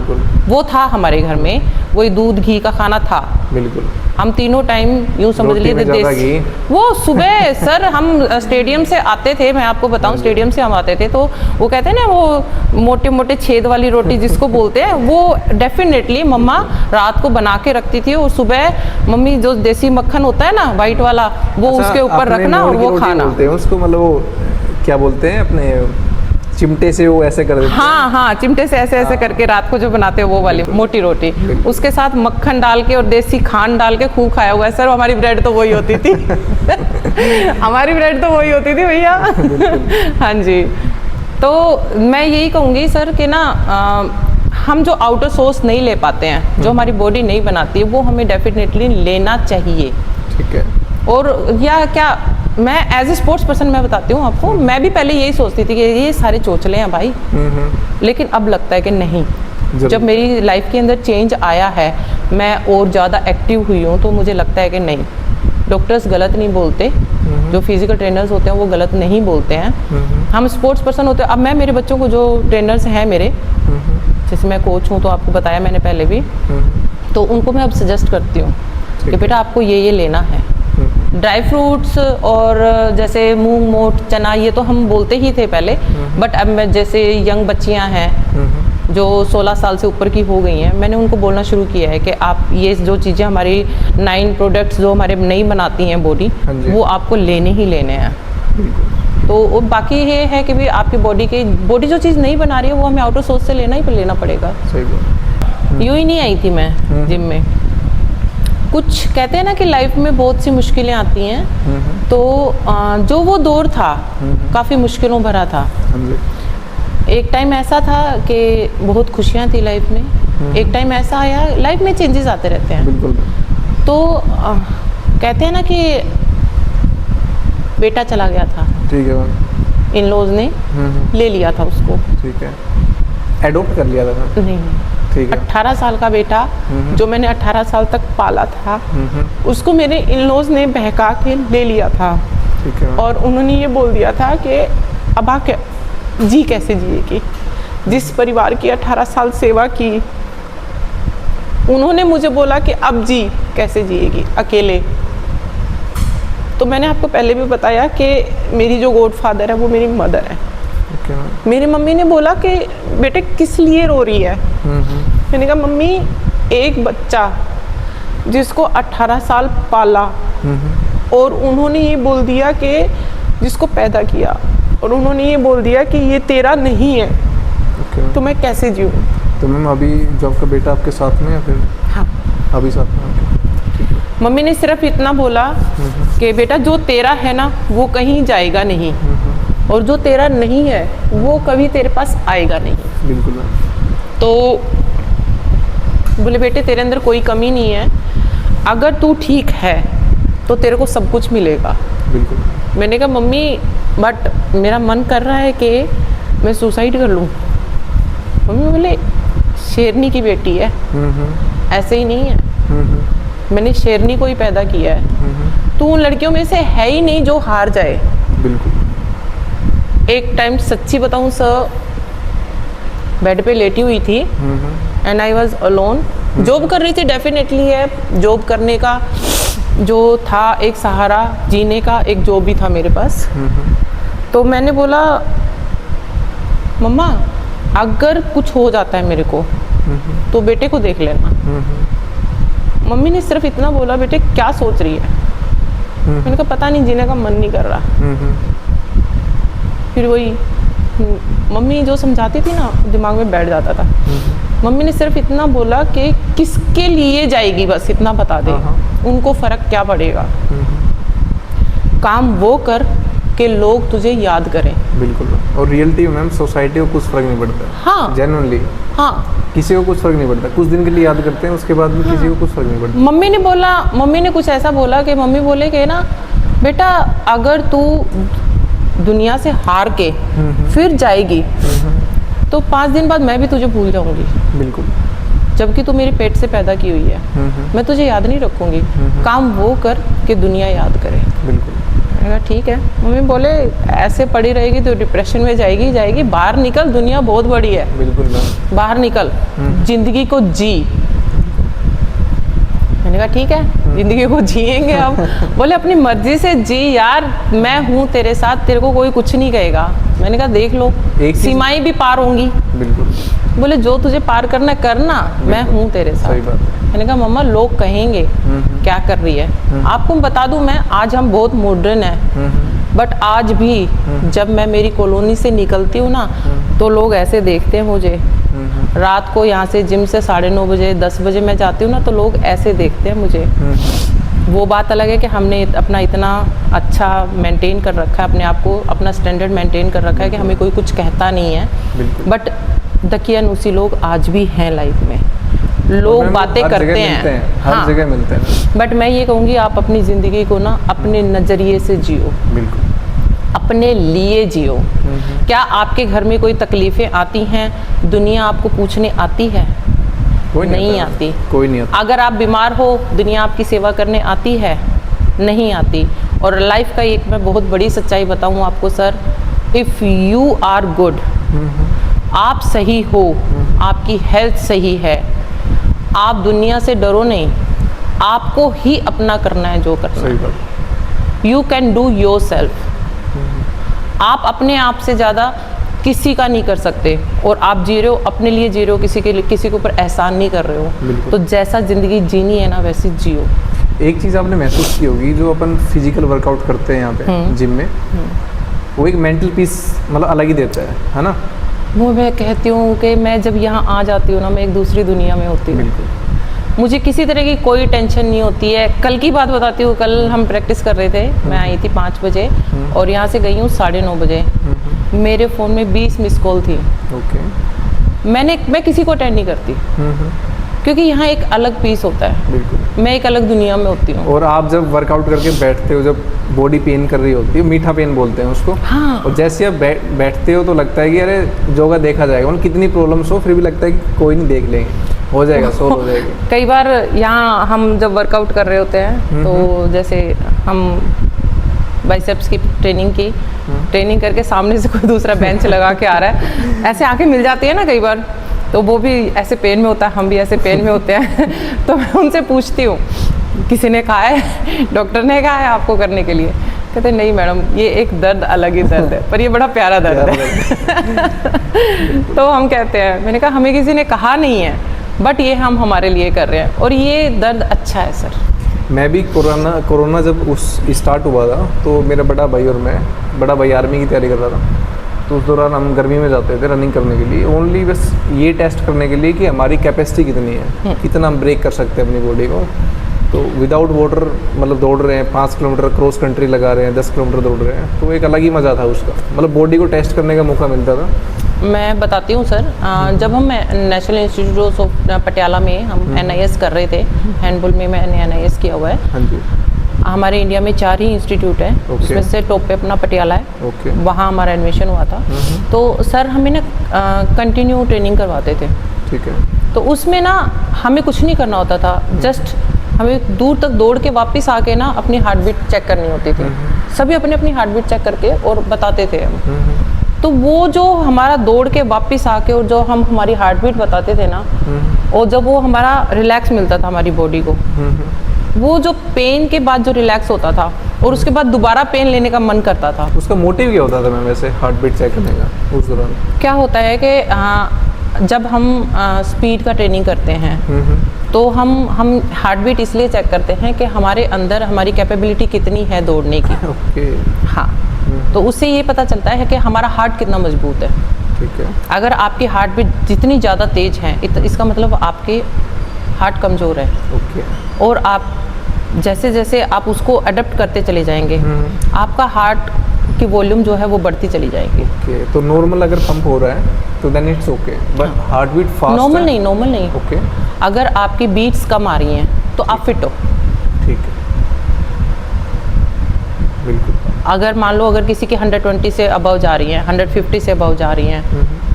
वो था हमारे घर में, वही दूध घी का खाना था। बिल्कुल, हम तीनों टाइम यूँ समझ लीजिए देसी। वो सुबह सर हम स्टेडियम से आते थे, मैं आपको बताऊं, स्टेडियम से हम आते थे तो वो कहते हैं ना वो मोटे मोटे छेद वाली रोटी जिसको बोलते हैं, वो डेफिनेटली मम्मा रात को बना के रखती थी, और सुबह मम्मी जो देसी मक्खन होता है ना वाइट वाला, वो उसके ऊपर रखना और वो खाना। बोलते हैं उसको, मतलब वो क्या बोलते हैं, अपने चिमटे से वो ऐसे कर देते हैं। हाँ, चिमटे से ऐसे ऐसे करके रात को जो बनाते हैं वो वाली मोटी रोटी, उसके साथ मक्खन डाल के और देसी खांड डाल के खूब खाया हुआ है सर। हमारी ब्रेड तो वही होती थी हमारी ब्रेड तो वही होती थी भैया हाँ जी। तो मैं यही कहूँगी सर कि ना हम जो आउटर सोर्स नहीं ले पाते हैं, जो हमारी बॉडी नहीं बनाती है, वो हमें डेफिनेटली लेना चाहिए। ठीक है। और या क्या, मैं एज ए स्पोर्ट्स पर्सन मैं बताती हूँ आपको, मैं भी पहले यही सोचती थी कि ये सारे चोचले हैं भाई, लेकिन अब लगता है कि नहीं, जब मेरी लाइफ के अंदर चेंज आया है, मैं और ज़्यादा एक्टिव हुई हूँ, तो मुझे लगता है कि नहीं, डॉक्टर्स गलत नहीं बोलते, जो फिजिकल ट्रेनर्स होते हैं वो गलत नहीं बोलते हैं। हम स्पोर्ट्स पर्सन होते हैं। अब मैं मेरे बच्चों को, जो ट्रेनर्स हैं मेरे, जैसे मैं कोच हूँ तो आपको बताया मैंने पहले भी, तो उनको मैं अब सजेस्ट करती हूँ कि बेटा आपको ये लेना है। ड्राई फ्रूट्स और जैसे मूंग मोट चना, ये तो हम बोलते ही थे पहले, बट अब मैं जैसे यंग बच्चियां हैं जो 16 साल से ऊपर की हो गई हैं, मैंने उनको बोलना शुरू किया है कि आप ये जो चीज़ें हमारी 9 प्रोडक्ट्स जो हमारे नहीं बनाती हैं बॉडी, वो आपको लेने ही लेने हैं। तो बाकी ये है कि भी आपकी बॉडी जो चीज़ नहीं बना रही है वो हमें आउटर सोर्स से लेना पड़ेगा। यूँ ही नहीं आई थी मैं जिम में। कुछ कहते हैं ना कि लाइफ में बहुत सी मुश्किलें आती हैं, तो जो वो दौर था काफ़ी मुश्किलों भरा था। एक टाइम ऐसा था कि बहुत खुशियाँ थी लाइफ में, एक टाइम ऐसा आया, लाइफ में चेंजेस आते रहते हैं। बिल्कुल। तो कहते हैं ना कि बेटा चला गया था, ठीक है मैम। इन लॉज ने ले लिया था उसको। ठीक है, एडॉप्ट कर लिया था मैम? नहीं, ठीक है। 18 साल का बेटा जो मैंने 18 साल तक पाला था, उसको मेरे इन लॉज ने बहका के ले लिया था। ठीक है। और उन्होंने ये बोल दिया था कि अब आ जी कैसे जिएगी, जिस परिवार की 18 साल सेवा की, उन्होंने मुझे बोला कि अब जी कैसे जिएगी अकेले। तो मैंने आपको पहले भी बताया कि मेरी जो गॉड फादर है वो मेरी मदर है। okay. मेरी मम्मी ने बोला कि बेटे किस लिए रो रही है। मैंने कहा मम्मी, एक बच्चा जिसको 18 साल पाला और उन्होंने ये बोल दिया कि जिसको पैदा किया और उन्होंने ये बोल दिया कि ये तेरा नहीं है, okay. तो मैं कैसे जीऊँ। तो मैम अभी जो आपका बेटा आपके साथ में या फिर? हाँ, अभी साथ में आपके। मम्मी ने सिर्फ इतना बोला कि बेटा जो तेरा है ना वो कहीं जाएगा नहीं, और जो तेरा नहीं है वो कभी तेरे पास आएगा नहीं। बिल्कुल मैम। तो बोले बेटे तेरे अंदर कोई कमी नहीं है, अगर तू ठीक है तो तेरे को सब कुछ मिलेगा। बिल्कुल। मैंने कहा मम्मी बट मेरा मन कर रहा है कि मैं सुसाइड कर लूँ। मम्मी बोले शेरनी की बेटी है, ऐसे ही नहीं है, मैंने शेरनी को ही पैदा किया है, तू उन लड़कियों में से है ही नहीं जो हार जाए। बिल्कुल। एक टाइम सच्ची बताऊं सर, बेड पे लेटी हुई थी and I was alone. Job कर रही थी, डेफिनेटली है, जॉब करने का जो था एक सहारा जीने का, एक जॉब भी था मेरे पास। तो मैंने बोला मम्मा अगर कुछ हो जाता है मेरे को तो बेटे को देख लेना। मम्मी ने सिर्फ इतना बोला बेटे क्या सोच रही है। मैंने कहा पता नहीं, जीने का मन नहीं कर रहा। फिर वही मम्मी जो समझाती थी ना दिमाग में बैठ जाता था। मम्मी ने सिर्फ इतना बोला कि किसके लिए जाएगी, बस इतना बता दे, उनको फर्क क्या पड़ेगा, काम वो कर कि लोग तुझे याद करें। बिल्कुल। और रियलिटी में मैम सोसाइटी को कुछ फर्क नहीं पड़ता। हाँ जेन्युइनली। हाँ, किसी को कुछ फर्क नहीं पड़ता, कुछ दिन के लिए याद करते हैं, उसके बाद भी किसी को कुछ फर्क नहीं पड़ता। मम्मी ने बोला, मम्मी ने कुछ ऐसा बोला कि मम्मी बोले कि ना बेटा अगर तू दुनिया से हार के फिर जाएगी तो 5 दिन बाद मैं भी तुझे भूल जाऊंगी। बिल्कुल। जबकि तू मेरे पेट से पैदा की हुई है, मैं तुझे याद नहीं रखूंगी, काम वो कर कि दुनिया याद करे। बिल्कुल। मैंने कहा ठीक है। मम्मी बोले ऐसे पड़ी रहेगी तो डिप्रेशन में जाएगी, बाहर निकल, दुनिया बहुत बड़ी है। बिल्कुल मैम। बाहर निकल, जिंदगी को जी। मैंने कहा ठीक है, जिंदगी को जिएंगे अब। बोले अपनी मर्जी से जी यार, मैं हूँ तेरे साथ, तेरे को कोई कुछ नहीं कहेगा। मैंने कहा देख लो, सीमाएं भी पार होंगी। बिल्कुल। बोले जो तुझे पार करना करना, मैं हूँ तेरे साथ। सही बात है। मैंने कहा मम्मा लोग कहेंगे क्या कर रही है। आपको बता दूं मैं, आज हम बहुत मॉडर्न है, बट आज भी जब मैं मेरी कॉलोनी से निकलती हूँ ना तो लोग ऐसे देखते हैं मुझे। रात को यहाँ से जिम से 9:30 बजे 10 बजे मैं जाती हूँ ना तो लोग ऐसे देखते हैं मुझे। वो बात अलग है कि हमने अपना इतना अच्छा मेंटेन कर रखा है, अपने आप को, अपना स्टैंडर्ड मेंटेन कर रखा है कि हमें कोई कुछ कहता नहीं है। बट दकियानूसी लोग आज भी हैं लाइफ में, लोग बातें करते हैं, हर जगह मिलते हैं। बट मैं ये कहूँगी आप अपनी ज़िंदगी को ना अपने नज़रिए से जियो। बिल्कुल। अपने लिए जियो। क्या आपके घर में कोई तकलीफ़ें आती हैं, दुनिया आपको पूछने आती है? कोई नहीं आती। कोई नहीं आता। अगर आप बीमार हो, दुनिया आपकी सेवा करने आती है? नहीं आती। और लाइफ का एक मैं बहुत बड़ी सच्चाई बताऊँ आपको sir, if you are good, आप सही हो, आपकी हेल्थ सही है, आप दुनिया से डरो नहीं, आपको ही अपना करना है जो करना है। You can do your self. आप अपने आप से ज़्यादा किसी का नहीं कर सकते, और आप जी रहे हो अपने लिए जी रहे हो, किसी के लिए, किसी के ऊपर एहसान नहीं कर रहे हो। तो जैसा ज़िंदगी जीनी है ना वैसे जियो। एक चीज़ आपने महसूस की होगी, जो अपन फिजिकल वर्कआउट करते हैं यहाँ पे जिम में, वो एक मेंटल पीस मतलब अलग ही देता है ना? वो मैं कहती हूँ कि मैं जब यहाँ आ जाती हूँ ना, मैं एक दूसरी दुनिया में होती हूँ। मुझे किसी तरह की कोई टेंशन नहीं होती है। कल की बात बताती हूँ, कल हम प्रैक्टिस कर रहे थे, मैं आई थी 5 बजे और यहाँ से गई हूँ 9:30 बजे। मेरे फ़ोन में 20 मिस कॉल थी। मैं किसी को अटेंड नहीं करती, क्योंकि यहाँ एक अलग पीस होता है। मैं एक अलग दुनिया में होती हूँ। और आप जब वर्कआउट करके बैठते हो, जब बॉडी पेन कर रही होती है, मीठा पेन बोलते हैं उसको। हाँ। और जैसे आप बैठते हो तो लगता है कि अरे योगा देखा जाएगा, मतलब कितनी प्रॉब्लम्स हो फिर भी लगता है कि कोई नहीं, देख लेंगे, हो जाएगा, सोल्व हो जाएगी। कई बार यहाँ हम जब वर्कआउट कर रहे होते हैं तो जैसे हम बाइसेप्स की ट्रेनिंग करके सामने से कोई दूसरा बेंच लगा के आ रहा है, ऐसे आंखें मिल जाती है ना कई बार, तो वो भी ऐसे पेन में होता है, हम भी ऐसे पेन में होते हैं तो मैं उनसे पूछती हूँ किसी ने कहा है, डॉक्टर ने कहा है आपको करने के लिए? कहते नहीं मैडम, ये एक दर्द अलग ही दर्द है, पर ये बड़ा प्यारा दर्द है तो हम कहते हैं, मैंने कहा हमें किसी ने कहा नहीं है, बट ये हम हमारे लिए कर रहे हैं और ये दर्द अच्छा है सर। मैं भी कोरोना जब स्टार्ट हुआ था तो मेरा बड़ा भाई और मैं, बड़ा भाई आर्मी की तैयारी कर रहा था, तो उस दौरान हम गर्मी में जाते थे रनिंग करने के लिए, ओनली बस ये टेस्ट करने के लिए कि हमारी कैपेसिटी कितनी है, कितना हम ब्रेक कर सकते हैं अपनी बॉडी को। तो विदाउट वाटर मतलब दौड़ रहे हैं, 5 किलोमीटर क्रॉस कंट्री लगा रहे हैं, 10 किलोमीटर दौड़ रहे हैं, तो एक अलग ही मज़ा था उसका, मतलब बॉडी को टेस्ट करने का मौका मिलता था। मैं बताती हूँ सर, जब हम नेशनल इंस्टीट्यूट ऑफ पटियाला में हम NIS कर रहे थे, हैंडबॉल में मैंने NIS किया हुआ है। हाँ जी। हमारे इंडिया में 4 ही इंस्टीट्यूट है, उसमें से टॉप पे अपना पटियाला है, वहाँ हमारा एडमिशन हुआ था। तो सर हमें ना कंटिन्यू ट्रेनिंग करवाते थे। ठीक है। तो उसमें ना हमें कुछ नहीं करना होता था, जस्ट हमें दूर तक दौड़ के वापस आके ना अपनी हार्ट बीट चेक करनी होती थी। सभी अपनी अपनी हार्ट बीट चेक करके और बताते थे हम। तो वो जो हमारा दौड़ के वापस आके और जो हम हमारी हार्ट बीट बताते थे ना, और जब वो हमारा रिलैक्स मिलता था हमारी बॉडी को, वो जो पेन के बाद जो रिलैक्स होता था और उसके बाद दोबारा पेन लेने का मन करता था। उसका मोटिव क्या होता था मैम वैसे हार्ट बीट चेक करने का उस दौरान? क्या होता है कि जब हम स्पीड का ट्रेनिंग करते हैं तो हम हार्ट बीट इसलिए चेक करते हैं कि हमारे अंदर हमारी कैपेबिलिटी कितनी है दौड़ने की। ओके। हाँ, तो उससे ये पता चलता है कि हमारा हार्ट कितना मजबूत है। ठीक है। अगर आपकी हार्ट बीट जितनी ज़्यादा तेज है इसका मतलब आपके हार्ट कमज़ोर है। ओके। और आप जैसे जैसे आप उसको अडेप्ट करते चले जाएंगे, आपका हार्ट की वॉल्यूम जो है वो बढ़ती चली जाएगी। ओके। तो नॉर्मल अगर पंप हो रहा है तो then it's okay, but heart beat fast normal नहीं। ओके। अगर आपकी बीट्स कम आ रही हैं तो आप फिट हो। ठीक है, बिल्कुल। अगर मान लो अगर किसी की 120 से अबव जा रही हैं, 150 से अबव जा रही हैं,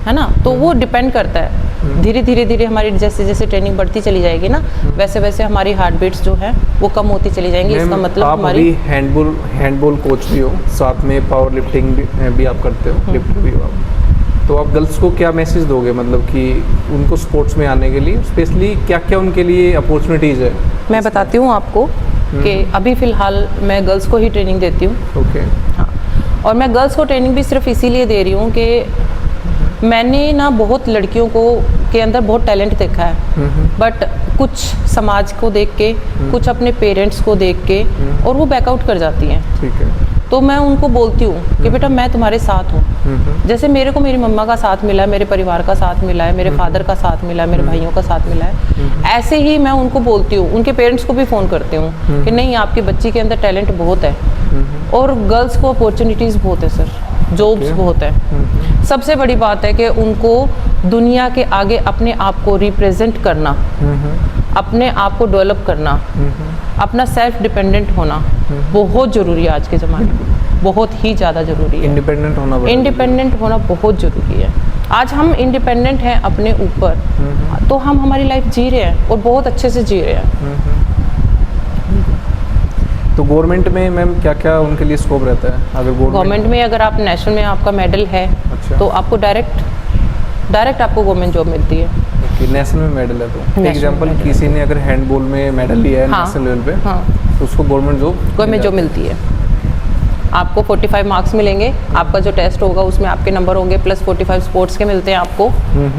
है ना, तो वो डिपेंड करता है। धीरे हमारी जैसे जैसे ट्रेनिंग बढ़ती चली जाएगी ना, वैसे वैसे हमारी हार्ट बीट्स जो है वो कम होती चली जाएंगी। इसका मतलब आप हमारी हैंडबॉल कोच भी हो, साथ में पावर लिफ्टिंग भी आप करते हो, लिफ्ट भी हो आप, तो आप गर्ल्स को क्या मैसेज दोगे, मतलब कि उनको स्पोर्ट्स में आने के लिए स्पेशली क्या क्या उनके लिए अपॉर्चुनिटीज़ है? मैं बताती हूँ आपको कि अभी फ़िलहाल मैं गर्ल्स को ही ट्रेनिंग देती हूँ। ओके। हाँ, और मैं गर्ल्स को ट्रेनिंग भी सिर्फ इसीलिए दे रही हूँ कि मैंने ना बहुत लड़कियों को के अंदर बहुत टैलेंट देखा है, बट कुछ समाज को देख के, कुछ अपने पेरेंट्स को देख के और वो बैकआउट कर जाती हैं। ठीक है। तो मैं उनको बोलती हूँ कि बेटा मैं तुम्हारे साथ हूँ। जैसे मेरे को मेरी मम्मा का साथ मिला है, मेरे परिवार का साथ मिला है, मेरे फादर का साथ मिला है, मेरे भाइयों का साथ मिला है, ऐसे ही मैं उनको बोलती हूँ, उनके पेरेंट्स को भी फ़ोन करती हूँ कि नहीं, आपकी बच्ची के अंदर टैलेंट बहुत है। और गर्ल्स को अपॉर्चुनिटीज़ बहुत है सर, जॉब्स बहुत है। सबसे बड़ी बात है कि उनको दुनिया के आगे अपने आप को रिप्रेजेंट करना, अपने आप को डेवलप करना, अपना सेल्फ डिपेंडेंट होना बहुत ज़रूरी है आज के ज़माने में, बहुत ही ज़्यादा ज़रूरी है। इंडिपेंडेंट होना बहुत ज़रूरी है। आज हम इंडिपेंडेंट हैं अपने ऊपर, तो हम हमारी लाइफ जी रहे हैं और बहुत अच्छे से जी रहे हैं। तो गवर्नमेंट में मैम क्या क्या उनके लिए स्कोप रहता है? अगर गवर्नमेंट में अगर आप नेशनल में आपका मेडल है, अच्छा, तो आपको डायरेक्ट आपको गवर्नमेंट जॉब मिलती है। ओके, नेशनल में मेडल है तो एग्जांपल किसी ने अगर हैंडबॉल में मेडल लिया है नेशनल लेवल पे, तो उसको गवर्नमेंट जॉब मिलती है। आपको 45 मार्क्स मिलेंगे, आपका जो टेस्ट होगा उसमें आपके नंबर होंगे, प्लस 45 स्पोर्ट्स के मिलते हैं आपको।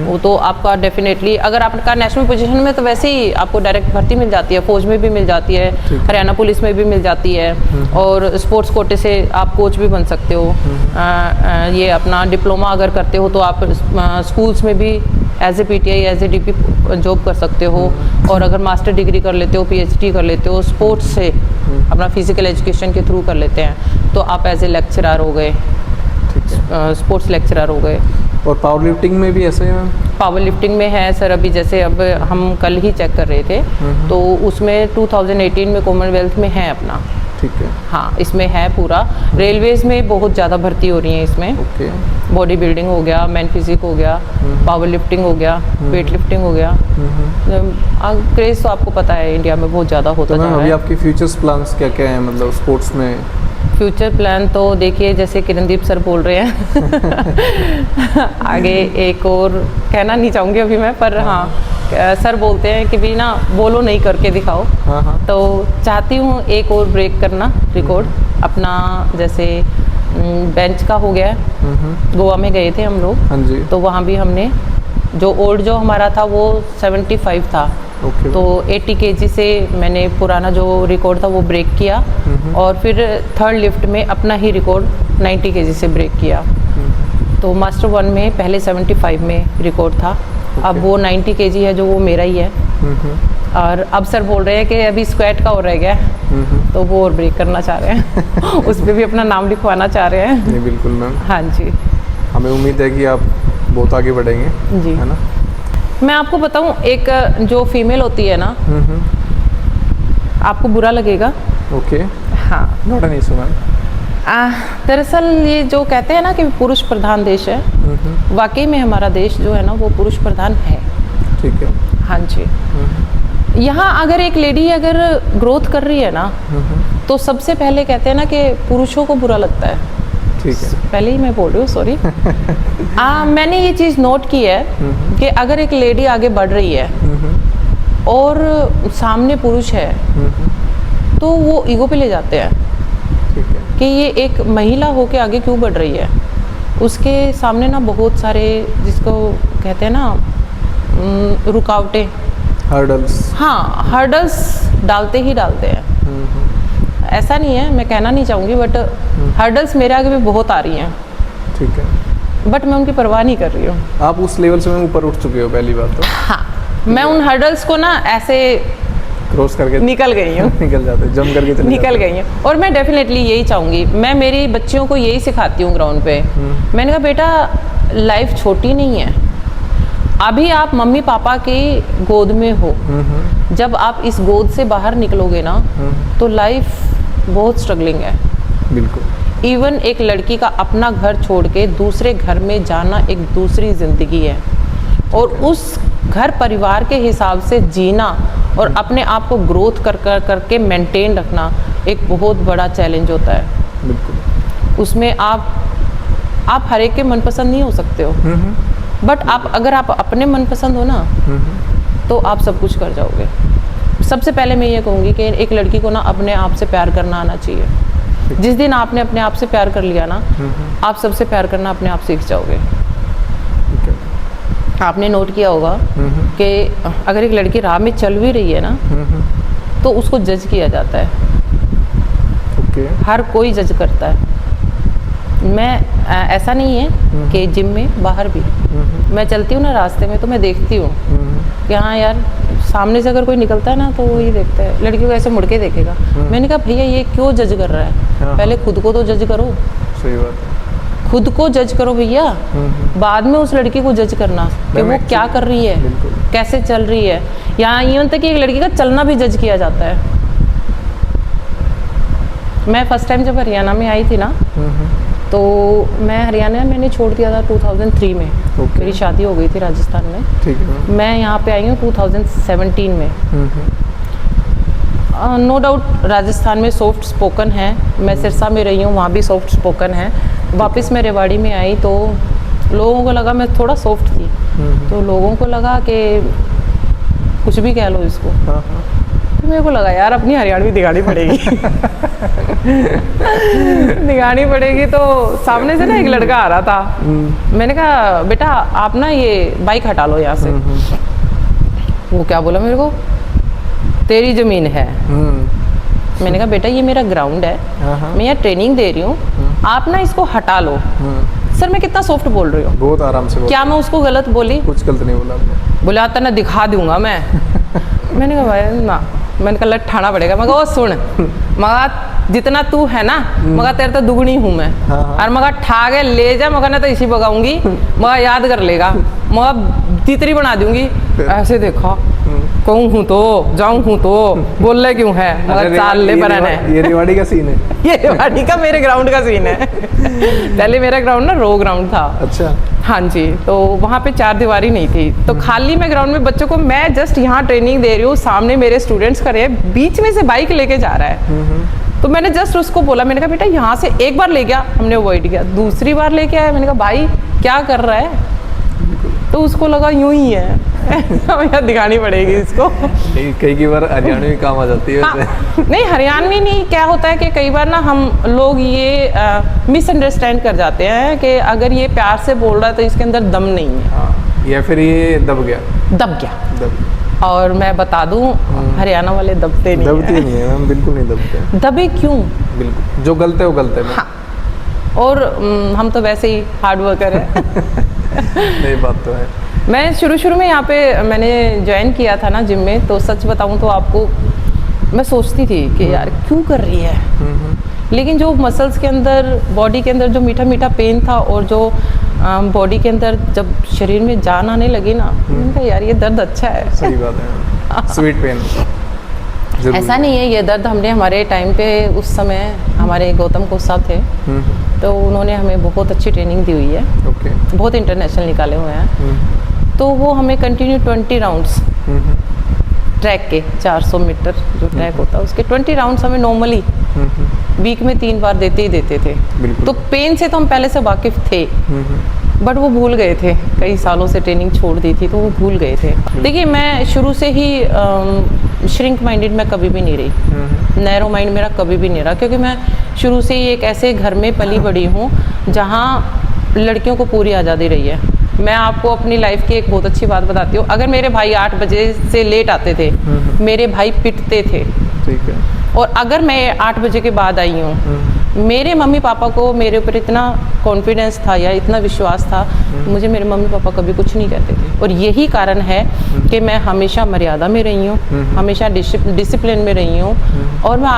वो तो आपका डेफिनेटली, अगर आपका नेशनल पोजीशन में तो वैसे ही आपको डायरेक्ट भर्ती मिल जाती है, फौज में भी मिल जाती है, हरियाणा पुलिस में भी मिल जाती है, और स्पोर्ट्स कोटे से आप कोच भी बन सकते हो। ये अपना डिप्लोमा अगर करते हो तो आप स्कूल्स में भी as a PTI as a DP job कर सकते हो, और अगर मास्टर डिग्री कर लेते हो, PhD कर लेते हो, स्पोर्ट्स से अपना फिजिकल एजुकेशन के थ्रू कर लेते हैं, तो आप एज ए लेक्चरर हो गए, स्पोर्ट्स लेक्चरर हो गए। और पावर लिफ्टिंग में भी ऐसे है? पावर लिफ्टिंग में है सर, अभी जैसे अब हम कल ही चेक कर रहे थे, तो उसमें 2018 में कॉमनवेल्थ में है अपना ठीक है। हाँ, इसमें है पूरा। रेलवेज में बहुत ज़्यादा भर्ती हो रही है इसमें। ओके। बॉडी बिल्डिंग हो गया, मैन फिजिक हो गया, पावर लिफ्टिंग हो गया, वेट लिफ्टिंग हो गया। क्रेज तो आपको पता है इंडिया में बहुत ज़्यादा होता तो जा मैम रहा अभी है। आपके फ्यूचर्स प्लान्स क्या क्या हैं, मतलब स्पोर्ट्स में? फ्यूचर प्लान तो देखिए, जैसे किरणदीप सर बोल रहे हैं आगे एक और कहना नहीं चाहूँगी अभी मैं, पर हाँ सर बोलते हैं कि भी ना बोलो नहीं करके दिखाओ। हाँ हाँ। तो चाहती हूँ एक और ब्रेक करना रिकॉर्ड अपना, जैसे बेंच का हो गया। गोवा में गए थे हम लोग, हाँ जी। तो वहाँ भी हमने जो ओल्ड जो हमारा था वो 75 था। ओके। तो 80 kg से मैंने पुराना जो रिकॉर्ड था वो ब्रेक किया, और फिर थर्ड लिफ्ट में अपना ही रिकॉर्ड 90 kg से ब्रेक किया। तो मास्टर 1 में पहले 75 में रिकॉर्ड था, अब वो 90 kg है जो वो मेरा ही है। और अब सर बोल रहे हैं कि अभी स्क्वाट का और रह गया है, तो वो और ब्रेक करना चाह रहे हैं उस पर भी अपना नाम लिखवाना चाह रहे हैं। नहीं बिल्कुल मैम, हाँ जी, हमें उम्मीद है कि आप बहुत आगे बढ़ेंगे जी। है ना। मैं आपको बताऊं, एक जो फीमेल होती है ना, आपको बुरा लगेगा। ओके। हाँ, नॉट एन इशू मैम। दरअसल ये जो कहते हैं ना कि पुरुष प्रधान देश है, वाकई में हमारा देश जो है ना वो पुरुष प्रधान है। ठीक है। हाँ जी। यहाँ अगर एक लेडी अगर ग्रोथ कर रही है ना, तो सबसे पहले कहते हैं ना कि पुरुषों को बुरा लगता है। ठीक है। पहले ही मैं बोल रही हूँ, सॉरी। मैंने ये चीज़ नोट की है कि अगर एक लेडी आगे बढ़ रही है और सामने पुरुष है, तो वो ईगो पे ले जाते हैं ठीक है। कि ये एक महिला होके आगे क्यों बढ़ रही है। उसके सामने ना बहुत सारे, जिसको कहते हैं ना रुकावटें, हर्डल्स। हाँ, हर्डल्स डालते ही डालते हैं। ऐसा नहीं है, मैं कहना नहीं चाहूँगी, बट हर्डल्स मेरे आगे भी बहुत आ रही हैं। ठीक है। बट मैं उनकी परवाह नहीं कर रही हूँ। आप उस लेवल से मैं ऊपर उठ चुके हो, पहली बात तो। हाँ, मैं उन हर्डल्स को ना ऐसे क्रॉस करके निकल गई हूँ निकल जाते, जम करके चले निकल जाते। गई हूँ। और मैं डेफिनेटली यही चाहूँगी, मैं मेरी बच्चियों को यही सिखाती हूँ ग्राउंड पे। मैंने कहा बेटा, लाइफ छोटी नहीं है, अभी आप मम्मी पापा की गोद में हो। जब आप इस गोद से बाहर निकलोगे ना, तो लाइफ बहुत स्ट्रगलिंग है। बिल्कुल। इवन एक लड़की का अपना घर छोड़ के दूसरे घर में जाना एक दूसरी ज़िंदगी है, और उस घर परिवार के हिसाब से जीना और अपने आप को ग्रोथ करके मेंटेन रखना एक बहुत बड़ा चैलेंज होता है। बिल्कुल। उसमें आप हर एक के मनपसंद नहीं हो सकते हो, बट अगर आप अपने मनपसंद हो ना, तो आप सब कुछ कर जाओगे। सबसे पहले मैं ये कहूँगी कि एक लड़की को ना अपने आप से प्यार करना आना चाहिए। जिस दिन आपने अपने आप से प्यार कर लिया ना, आप सबसे प्यार करना अपने आप सीख जाओगे। आपने नोट किया होगा कि अगर एक लड़की राह में चल भी रही है ना, तो उसको जज किया जाता है। ओके। हर कोई जज करता है। मैं ऐसा नहीं है कि जिम में, बाहर भी मैं चलती हूँ ना रास्ते में, तो मैं देखती हूँ कि हाँ यार, सामने से अगर कोई निकलता है ना, तो वो ये देखता है, लड़की को ऐसे मुड़ के देखेगा। मैंने कहा भैया ये क्यों जज कर रहा है, पहले खुद को तो जज करो। सही बात है। खुद को जज करो भैया, बाद में उस लड़की को जज करना कि वो क्या कर रही है, कैसे चल रही है। यहाँ यूँ तक कि एक लड़की का चलना भी जज किया जाता है। मैं फर्स्ट टाइम जब हरियाणा में आई थी ना, तो मैं हरियाणा मैंने छोड़ दिया था 2003 में। मेरी शादी हो गई थी राजस्थान में। ठीक है। मैं यहाँ पे आई हूँ 2017 में। नो डाउट राजस्थान में सॉफ्ट स्पोकन है, मैं सिरसा में रही हूँ, वहाँ भी सॉफ्ट स्पोकन है। वापस मैं रेवाड़ी में आई तो लोगों को लगा मैं थोड़ा सॉफ्ट थी, तो लोगों को लगा कि कुछ भी कह लो इसको। तो मेरे को लगा यार अपनी हरियाणवी दिखानी पड़ेगी दिखानी पड़ेगी। तो सामने से ना एक लड़का आ रहा था, मैंने कहा बेटा आप ना ये बाइक हटा लो यहाँ से। वो क्या बोला मेरे को, तेरी ज़मीन है। मैंने कहा बेटा ये मेरा ग्राउंड है, मैं यहाँ ट्रेनिंग दे रही हूँ, आप ना इसको हटा लो। सर मैं कितना सॉफ्ट बोल रही हूँ, बहुत आराम से। क्या मैं उसको गलत बोली? कुछ गलत नहीं बोला आपने। बोला आता ना दिखा दूंगा मैं मैंने कहा भाई ना, मैंने कहा लठाना पड़ेगा। मैं कहा सुन, मगा जितना तू है ना, मगा तेरे तो दुगनी हूँ मैं। और मगा ठा के ले जा, मगा ना तो इसी भगाऊंगी, मगा याद कर लेगा, मगा तीतरी बना दूंगी। ऐसे देखा कहूँ हूँ तो जाऊँ हूँ तो बोल रहे क्यों है मगर चाल ले पर है। ये रेवाड़ी का सीन है। ये रेवाड़ी का मेरे ग्राउंड का सीन है। पहले मेरा ग्राउंड ना रो ग्राउंड था। अच्छा। हाँ जी, तो वहाँ पे चार दीवारी नहीं थी, तो खाली मैं ग्राउंड में बच्चों को, मैं जस्ट यहाँ ट्रेनिंग दे रही हूँ, सामने मेरे स्टूडेंट्स खड़े हैं, बीच में से बाइक लेके जा रहा है। तो मैंने जस्ट उसको बोला, मैंने कहा बेटा यहाँ से एक बार ले गया, हमने अवॉइड किया, दूसरी बार लेके आया, मैंने कहा भाई क्या कर रहा है, तो उसको लगा यूं ही है। हमें दिखानी पड़ेगी इसको। कई बार हरियाणवी काम आ जाती है। हाँ, नहीं हरियाणवी नहीं, क्या होता है कि कई बार ना हम लोग ये मिसअंडरस्टैंड कर जाते हैं कि अगर ये प्यार से बोल रहा है तो इसके अंदर दम नहीं है। हाँ, या फिर ये दब गया। दब गया। और मैं बता दूं, हरियाणा वाले दबते नहीं दबते नहीं है मैम, बिल्कुल नहीं दबते। दबे क्यों? बिल्कुल, जो गलत है वो गलत है। हाँ, और हम तो वैसे ही हार्ड वर्कर है। नहीं, बात तो है। मैं शुरू में यहाँ पे मैंने ज्वाइन किया था ना जिम में, तो सच बताऊँ तो आपको, मैं सोचती थी कि यार क्यों कर रही है, लेकिन जो मसल्स के अंदर, बॉडी के अंदर जो मीठा मीठा पेन था, और जो बॉडी के अंदर जब शरीर में जान आने लगी ना, मैंने कहा यार ये दर्द अच्छा है। सही बात है, स्वीट पेन। ऐसा नहीं है, ये दर्द हमने हमारे टाइम पे, उस समय हमारे गौतम कोच साहब थे, तो उन्होंने हमें बहुत अच्छी ट्रेनिंग दी हुई है। ओके। बहुत इंटरनेशनल निकाले हुए हैं। तो वो हमें कंटिन्यू 20 राउंड्स ट्रैक के, 400 मीटर जो ट्रैक होता है उसके 20 राउंड्स हमें नॉर्मली वीक में 3 बार देते ही देते थे। तो पेन से तो हम पहले से वाकिफ थे, बट वो भूल गए थे, कई सालों से ट्रेनिंग छोड़ दी थी तो वो भूल गए थे। देखिए मैं शुरू से ही श्रिंक माइंडेड मैं कभी भी नहीं रही, नैरो माइंड मेरा कभी भी नहीं रहा, क्योंकि मैं शुरू से ही एक ऐसे घर में पली बड़ी हूँ जहाँ लड़कियों को पूरी आज़ादी रही है। मैं आपको अपनी लाइफ की एक बहुत अच्छी बात बताती हूँ, अगर मेरे भाई 8 बजे से लेट आते थे, मेरे भाई पिटते थे। ठीक है। और अगर मैं 8 बजे के बाद आई हूँ, मेरे मम्मी पापा को मेरे ऊपर इतना कॉन्फिडेंस था या इतना विश्वास था, मुझे मेरे मम्मी पापा कभी कुछ नहीं कहते थे। और यही कारण है कि मैं हमेशा मर्यादा में रही हूँ, हमेशा डिसिप्लिन में रही हूँ, और मैं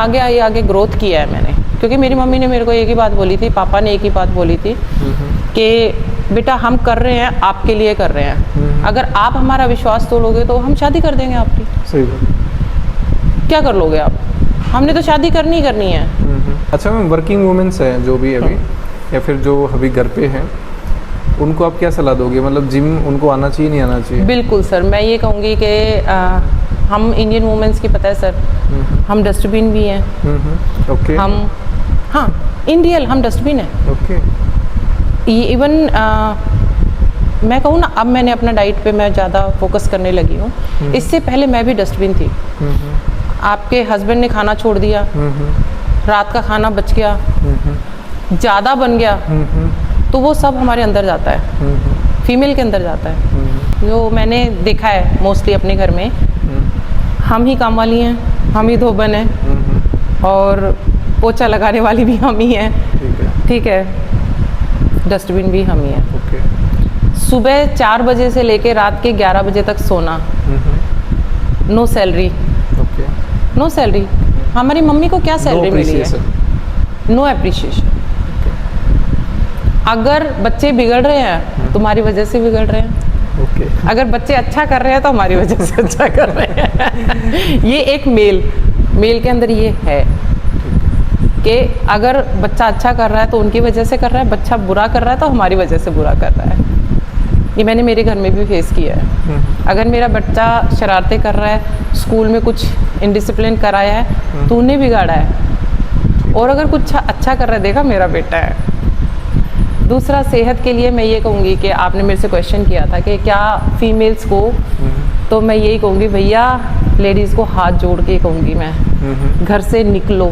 आगे ग्रोथ किया है मैंने। क्योंकि मेरी मम्मी ने मेरे को एक ही बात बोली थी, पापा ने एक ही बात बोली थी कि बेटा हम कर रहे हैं, आपके लिए कर रहे हैं, अगर आप हमारा विश्वास तोड़ोगे तो हम शादी कर देंगे आपकी। सही बात। क्या कर लोगे आप, हमने तो शादी करनी ही करनी है। अच्छा मैम, वर्किंग वुमेन्स हैं जो भी अभी, या फिर जो अभी घर पे हैं, उनको आप क्या सलाह दोगे? मतलब जिम उनको आना चाहिए, नहीं आना चाहिए? बिल्कुल सर, मैं ये कहूँगी कि हम इंडियन वुमेन्स की, पता है सर, हम डस्टबिन भी हैं। ओके। हम, हाँ, इंडियन हम डस्टबिन है। ओके। इवन मैं कहूँ ना, अब मैंने अपना डाइट पे मैं ज़्यादा फोकस करने लगी हूँ, इससे पहले मैं भी डस्टबिन थी। आपके हस्बैंड ने खाना छोड़ दिया, रात का खाना बच गया, ज़्यादा बन गया, तो वो सब हमारे अंदर जाता है, फीमेल के अंदर जाता है। जो मैंने देखा है मोस्टली अपने घर में, हम ही काम वाली हैं, हम ही धोबन हैं, और पोछा लगाने वाली भी हम ही हैं। ठीक है, डस्टबिन भी हम ही हैं। सुबह 4 बजे से लेके रात के 11 बजे तक सोना, नो सैलरी। No salary. हमारी मम्मी को क्या सैलरी मिली है? No appreciation. अगर बच्चे बिगड़ रहे हैं तुम्हारी वजह से बिगड़ रहे हैं, अगर बच्चे अच्छा कर रहे हैं तो हमारी वजह से अच्छा कर रहे हैं। ये एक मेल के अंदर ये है कि अगर बच्चा अच्छा कर रहा है तो उनकी वजह से कर रहा है, बच्चा बुरा कर रहा है तो हमारी वजह से बुरा कर रहा है। ये मैंने मेरे घर में भी फेस किया है। अगर मेरा बच्चा शरारतें कर रहा है, स्कूल में कुछ इनडिसिप्लिन कराया है, तो उन्हें बिगाड़ा है, और अगर कुछ अच्छा कर रहा है, देखा मेरा बेटा है। दूसरा, सेहत के लिए मैं ये कहूँगी कि आपने मेरे से क्वेश्चन किया था कि क्या फीमेल्स को, तो मैं यही कहूँगी भैया, लेडीज़ को हाथ जोड़ के कहूँगी मैं, घर से निकलो,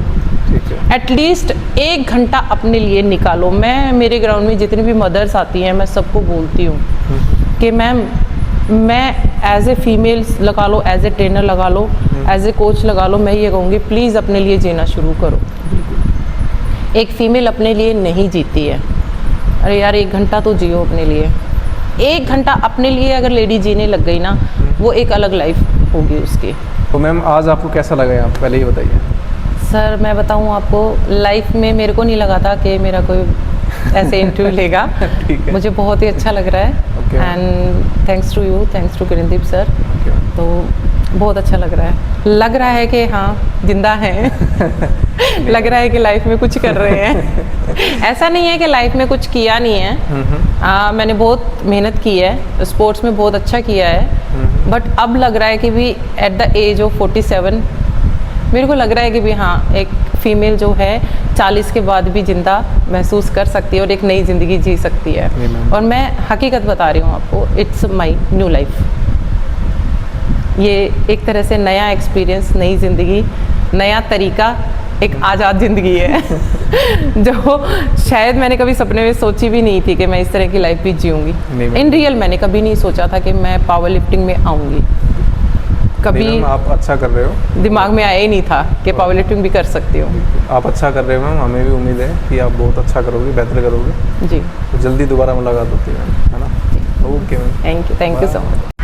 एटलीस्ट 1 घंटा अपने लिए निकालो। मैं मेरे ग्राउंड में जितनी भी मदर्स आती हैं, मैं सबको बोलती हूँ कि मैम, मैं एज ए फीमेल लगा लो, एज ए ट्रेनर लगा लो, एज ए कोच लगा लो, मैं ये कहूँगी प्लीज़ अपने लिए जीना शुरू करो। एक फ़ीमेल अपने लिए नहीं जीती है। अरे यार, 1 घंटा तो जियो अपने लिए। 1 घंटा अपने लिए अगर लेडी जीने लग गई ना, वो एक अलग लाइफ होगी उसकी। तो मैम, आज आपको कैसा लगा यहाँ, पहले ही बताइए। सर मैं बताऊँ आपको, लाइफ में मेरे को नहीं लगा था कि मेरा कोई ऐसे इंटरव्यू लेगा। मुझे बहुत ही अच्छा लग रहा है, and thanks to you, thanks to Kirandeep sir. तो बहुत अच्छा लग रहा है कि हाँ जिंदा हैं लग रहा है कि लाइफ में कुछ कर रहे हैं ऐसा नहीं है कि लाइफ में कुछ किया नहीं है। मैंने बहुत मेहनत की है, स्पोर्ट्स में बहुत अच्छा किया है, बट अब लग रहा है कि भी एट द एज ऑफ 47 मेरे को लग रहा है कि भी हाँ एक फीमेल जो है 40 के बाद भी ज़िंदा महसूस कर सकती है और एक नई ज़िंदगी जी सकती है। और मैं हकीकत बता रही हूँ आपको, इट्स माई न्यू लाइफ। ये एक तरह से नया एक्सपीरियंस, नई ज़िंदगी, नया तरीका, एक आज़ाद ज़िंदगी है जो शायद मैंने कभी सपने में सोची भी नहीं थी कि मैं इस तरह की लाइफ भी जीऊँगी। इन रियल मैंने कभी नहीं सोचा था कि मैं पावर लिफ्टिंग में आऊँगी, कभी आप अच्छा कर रहे हो, दिमाग में आया ही नहीं था कि पावर लिफ्टिंग भी कर सकती हूँ। आप अच्छा कर रहे हो मैम, हमें भी उम्मीद है कि आप बहुत अच्छा करोगे, बेहतर करोगे जी। तो जल्दी दोबारा मुलाकात होती है ना। Okay ma'am, thank you so much.